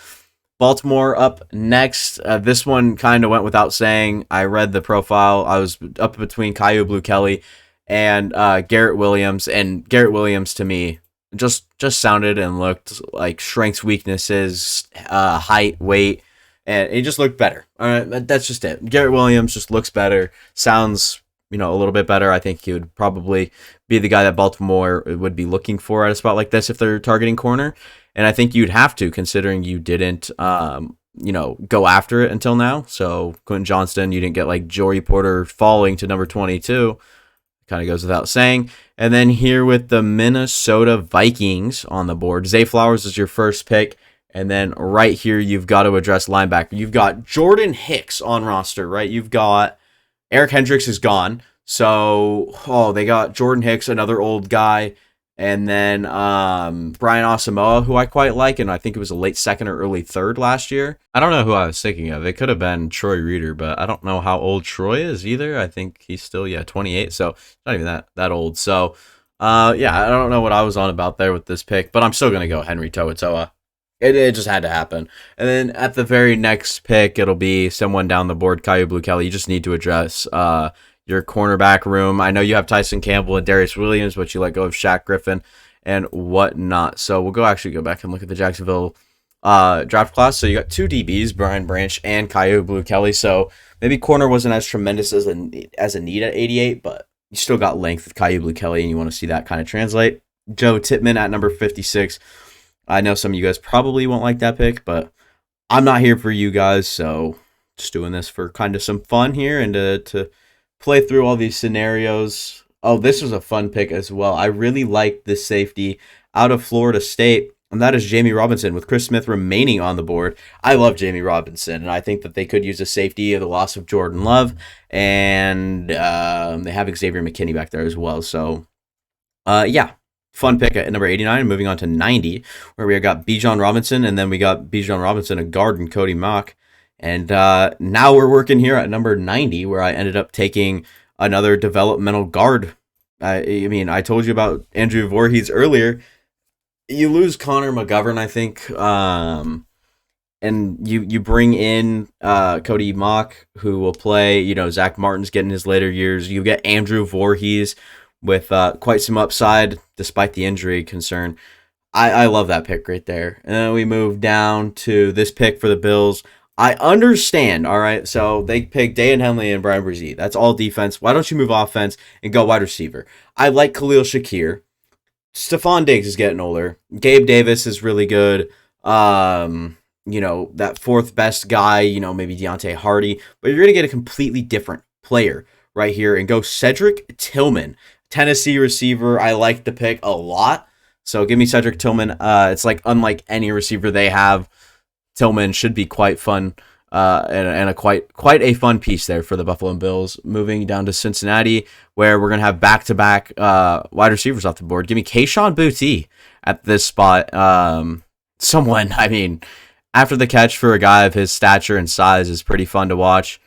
Baltimore up next. This one kind of went without saying. I read the profile. I was up between Kyu Blue Kelly and Garrett Williams, and Garrett Williams to me just sounded and looked like strengths, weaknesses, height, weight, and it just looked better. All right, that's just it. Garrett Williams just looks better, sounds a little bit better. I think he would probably be the guy that Baltimore would be looking for at a spot like this if they're targeting corner. And I think you'd have to, considering you didn't, go after it until now. So Quentin Johnston, you didn't get like Joey Porter falling to number 22. Kind of goes without saying. And then here with the Minnesota Vikings on the board, Zay Flowers is your first pick. And then right here, you've got to address linebacker. You've got Jordan Hicks on roster, right? You've got Eric Hendricks is gone. So, they got Jordan Hicks, another old guy, and then Brian Asamoah, who I quite like, and I think it was a late second or early third last year. I don't know who I was thinking of. It could have been Troy Reeder, but I don't know how old Troy is either. I think he's still, 28, so not even that old. So, I don't know what I was on about there with this pick, but I'm still going to go Henry To'oTo'o. It just had to happen. And then at the very next pick, it'll be someone down the board, Kyu Blue Kelly. You just need to address your cornerback room. I know you have Tyson Campbell and Darius Williams, but you let go of Shaq Griffin and whatnot. So we'll go back and look at the Jacksonville draft class. So you got 2 DBs, Brian Branch and Kyu Blue Kelly. So maybe corner wasn't as tremendous as a need at 88, but you still got length with Kyu Blue Kelly, and you want to see that kind of translate. Joe Tippmann at number 56. I know some of you guys probably won't like that pick, but I'm not here for you guys, so just doing this for kind of some fun here and to play through all these scenarios. Oh, this was a fun pick as well. I really like this safety out of Florida State, and that is Jamie Robinson with Chris Smith remaining on the board. I love Jamie Robinson, and I think that they could use a safety of the loss of Jordan Love, and they have Xavier McKinney back there as well. So, fun pick at number 89. Moving on to 90, where we got Bijan Robinson, and then we got Bijan Robinson, a guard, and Cody Mock. And now we're working here at number 90, where I ended up taking another developmental guard. I told you about Andrew Voorhees earlier. You lose Connor McGovern, I think, and you bring in Cody Mock, who will play. Zach Martin's getting his later years. You get Andrew Voorhees with quite some upside, despite the injury concern. I love that pick right there. And then we move down to this pick for the Bills. I understand, all right? So they picked Dan Henley and Brian Brzee. That's all defense. Why don't you move offense and go wide receiver? I like Khalil Shakir. Stephon Diggs is getting older. Gabe Davis is really good. That fourth best guy, maybe Deontay Hardy. But you're going to get a completely different player right here and go Cedric Tillman. Tennessee receiver. I like the pick a lot. So give me Cedric Tillman. It's like unlike any receiver they have. Tillman should be quite fun and a quite a fun piece there for the Buffalo Bills. Moving down to Cincinnati, where we're going to have back-to-back wide receivers off the board. Give me Kayshon Boutte at this spot. After the catch for a guy of his stature and size is pretty fun to watch.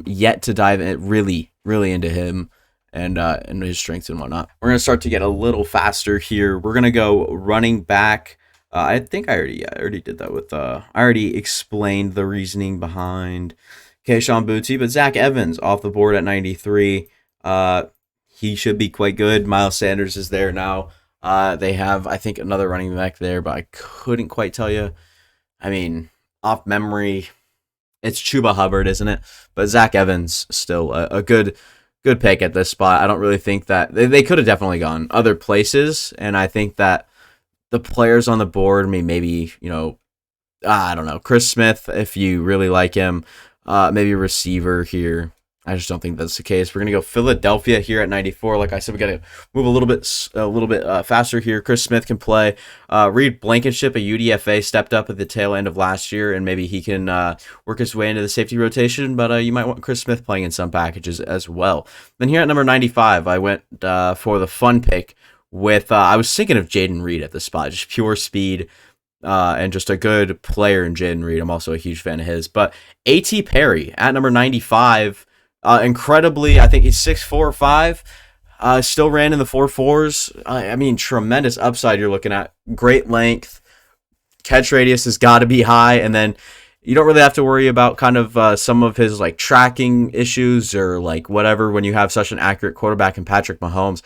Yet to dive in really, really into him and his strengths and whatnot. We're going to start to get a little faster here. We're going to go running back. I think I already did that with, I already explained the reasoning behind Kayshon Boutte, but Zach Evans off the board at 93. He should be quite good. Miles Sanders is there now. They have, I think, another running back there, but I couldn't quite tell you. off memory, it's Chuba Hubbard, isn't it? But Zach Evans still a good pick at this spot. I don't really think that they could have definitely gone other places, and I think that the players on the board, maybe I don't know, Chris Smith if you really like him, maybe a receiver here. I just don't think that's the case. We're gonna go Philadelphia here at 94. Like I said, we gotta move a little bit faster here. Chris Smith can play. Reed Blankenship, a UDFA, stepped up at the tail end of last year, and maybe he can work his way into the safety rotation. But you might want Chris Smith playing in some packages as well. Then here at number 95, I went for the fun pick with. I was thinking of Jaden Reed at the spot, just pure speed. And just a good player in Jaden Reed. I'm also a huge fan of his. But A.T. Perry at number 95. Incredibly, I think he's 6'4" or 5. Still ran in the 4.4s. I mean, tremendous upside you're looking at. Great length. Catch radius has got to be high. And then you don't really have to worry about kind of some of his like tracking issues or like whatever when you have such an accurate quarterback in Patrick Mahomes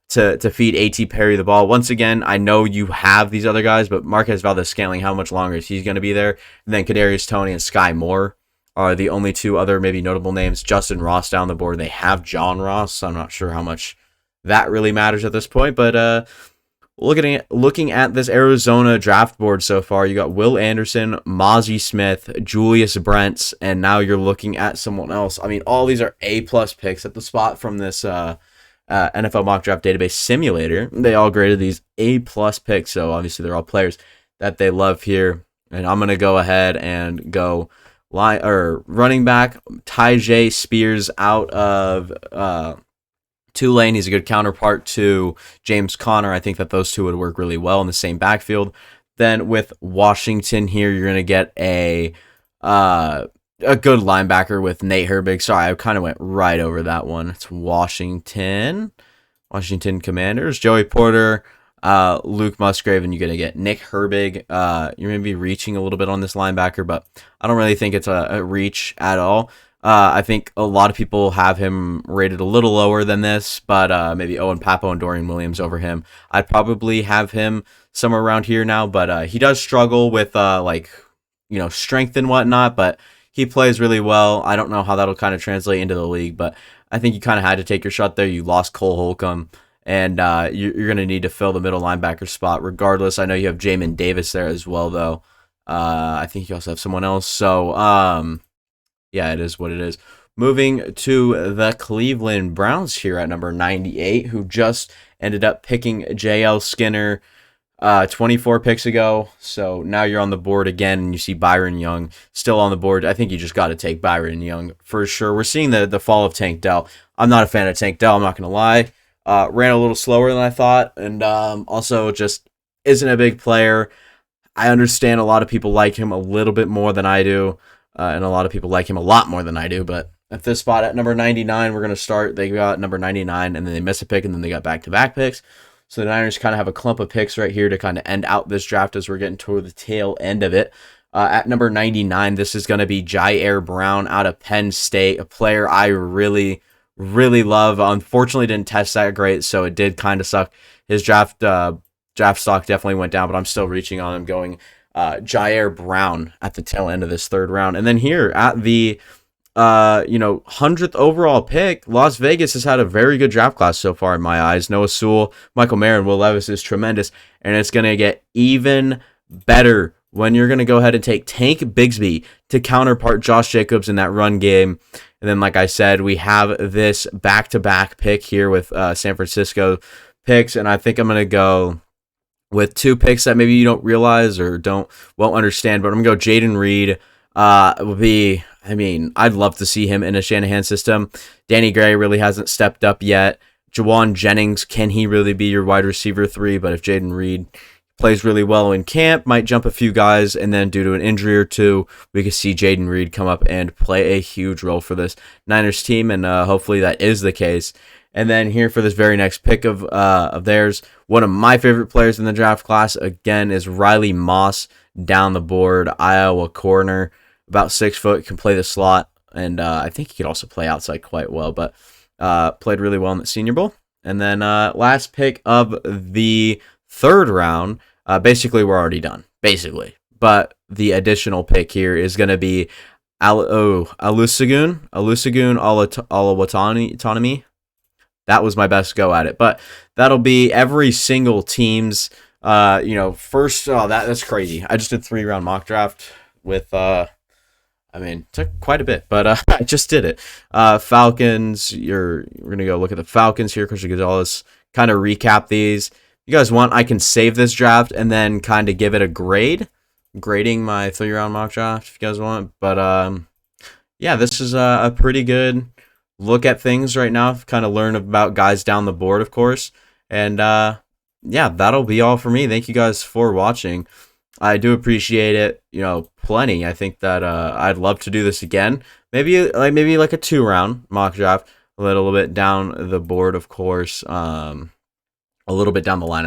to feed A.T. Perry the ball. Once again, I know you have these other guys, but Marquez Valdez-Scantling, how much longer is he going to be there? And then Kadarius Toney and Sky Moore are the only two other maybe notable names. Justin Ross down the board. They have John Ross. So I'm not sure how much that really matters at this point. But looking at this Arizona draft board so far, you got Will Anderson, Mozzie Smith, Julius Brents, and now you're looking at someone else. I mean, all these are A-plus picks at the spot from this NFL Mock Draft Database Simulator. They all graded these A-plus picks, so obviously they're all players that they love here. And I'm going to go ahead and go running back Tyjae Spears out of Tulane. He's a good counterpart to James Conner. I think that those two would work really well in the same backfield. Then with Washington here, you're going to get a good linebacker with Nate Herbig. Sorry, I kind of went right over that one. It's Washington Commanders. Joey Porter, Luke Musgrave, and you're going to get Nick Herbig. You're going to be reaching a little bit on this linebacker, but I don't really think it's a reach at all. I think a lot of people have him rated a little lower than this, but maybe Owen Papo and Dorian Williams over him. I'd probably have him somewhere around here now, but he does struggle with strength and whatnot, but he plays really well. I don't know how that'll kind of translate into the league, but I think you kind of had to take your shot there. You lost Cole Holcomb, and you're going to need to fill the middle linebacker spot regardless. I know you have Jamin Davis there as well, though. I think you also have someone else. So, yeah, it is what it is. Moving to the Cleveland Browns here at number 98, who just ended up picking J.L. Skinner 24 picks ago. So now you're on the board again, and you see Byron Young still on the board. I think you just got to take Byron Young for sure. We're seeing the fall of Tank Dell. I'm not a fan of Tank Dell, I'm not going to lie. Ran a little slower than I thought, and also just isn't a big player. I understand a lot of people like him a little bit more than I do, and a lot of people like him a lot more than I do, but at this spot at number 99, we're going to start. They got number 99, and then they miss a pick, and then they got back-to-back picks. So the Niners kind of have a clump of picks right here to kind of end out this draft as we're getting toward the tail end of it. At number 99, this is going to be Jair Brown out of Penn State, a player I really, really love. Unfortunately, didn't test that great, so it did kind of suck. His draft stock definitely went down, but I'm still reaching on him, going Jair Brown at the tail end of this third round. And then here at the 100th overall pick, Las Vegas has had a very good draft class so far in my eyes. Noah Sewell, Michael Mayer, Will Levis is tremendous, and it's going to get even better when you're going to go ahead and take Tank Bigsby to counterpart Josh Jacobs in that run game. And then, like I said, we have this back-to-back pick here with San Francisco picks, and I think I'm going to go with two picks that maybe you don't realize or won't understand, but I'm going to go Jaden Reed. I'd love to see him in a Shanahan system. Danny Gray really hasn't stepped up yet. Jawan Jennings, can he really be your wide receiver 3? But if Jaden Reed plays really well in camp, might jump a few guys, and then due to an injury or two, we could see Jaden Reed come up and play a huge role for this Niners team, and hopefully that is the case. And then here for this very next pick of theirs, one of my favorite players in the draft class, again, is Riley Moss down the board, Iowa corner, about 6 foot, can play the slot, and I think he could also play outside quite well, but played really well in the Senior Bowl. And then last pick of the third round, basically we're already done, basically. but the additional pick here is going to be Alusagun Alawatani. That was my best go at it, but that'll be every single team's first. Oh, that's crazy. I just did 3-round mock draft with took quite a bit, but I just did it. Falcons. We're gonna go look at the Falcons here. Christian Gonzalez. Kind of recap these. If you guys want, I can save this draft and then kind of give it a grade. Grading my 3-round mock draft if you guys want, but this is a pretty good look at things right now. Kind of learn about guys down the board, of course, and that'll be all for me. Thank you guys for watching. I do appreciate it, plenty. I think that I'd love to do this again. Maybe like a 2-round mock draft, a little bit down the board, of course. A little bit down the line.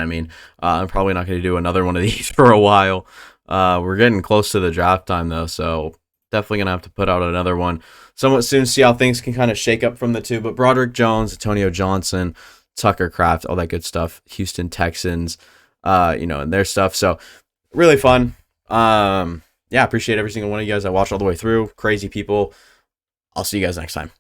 I'm probably not going to do another one of these for a while. We're getting close to the draft time though, so definitely gonna have to put out another one somewhat soon. See how things can kind of shake up from the two. But Broderick Jones, Antonio Johnson, Tucker Kraft, all that good stuff. Houston Texans, and their stuff. So really fun. Appreciate every single one of you guys. I watched all the way through. Crazy people. I'll see you guys next time.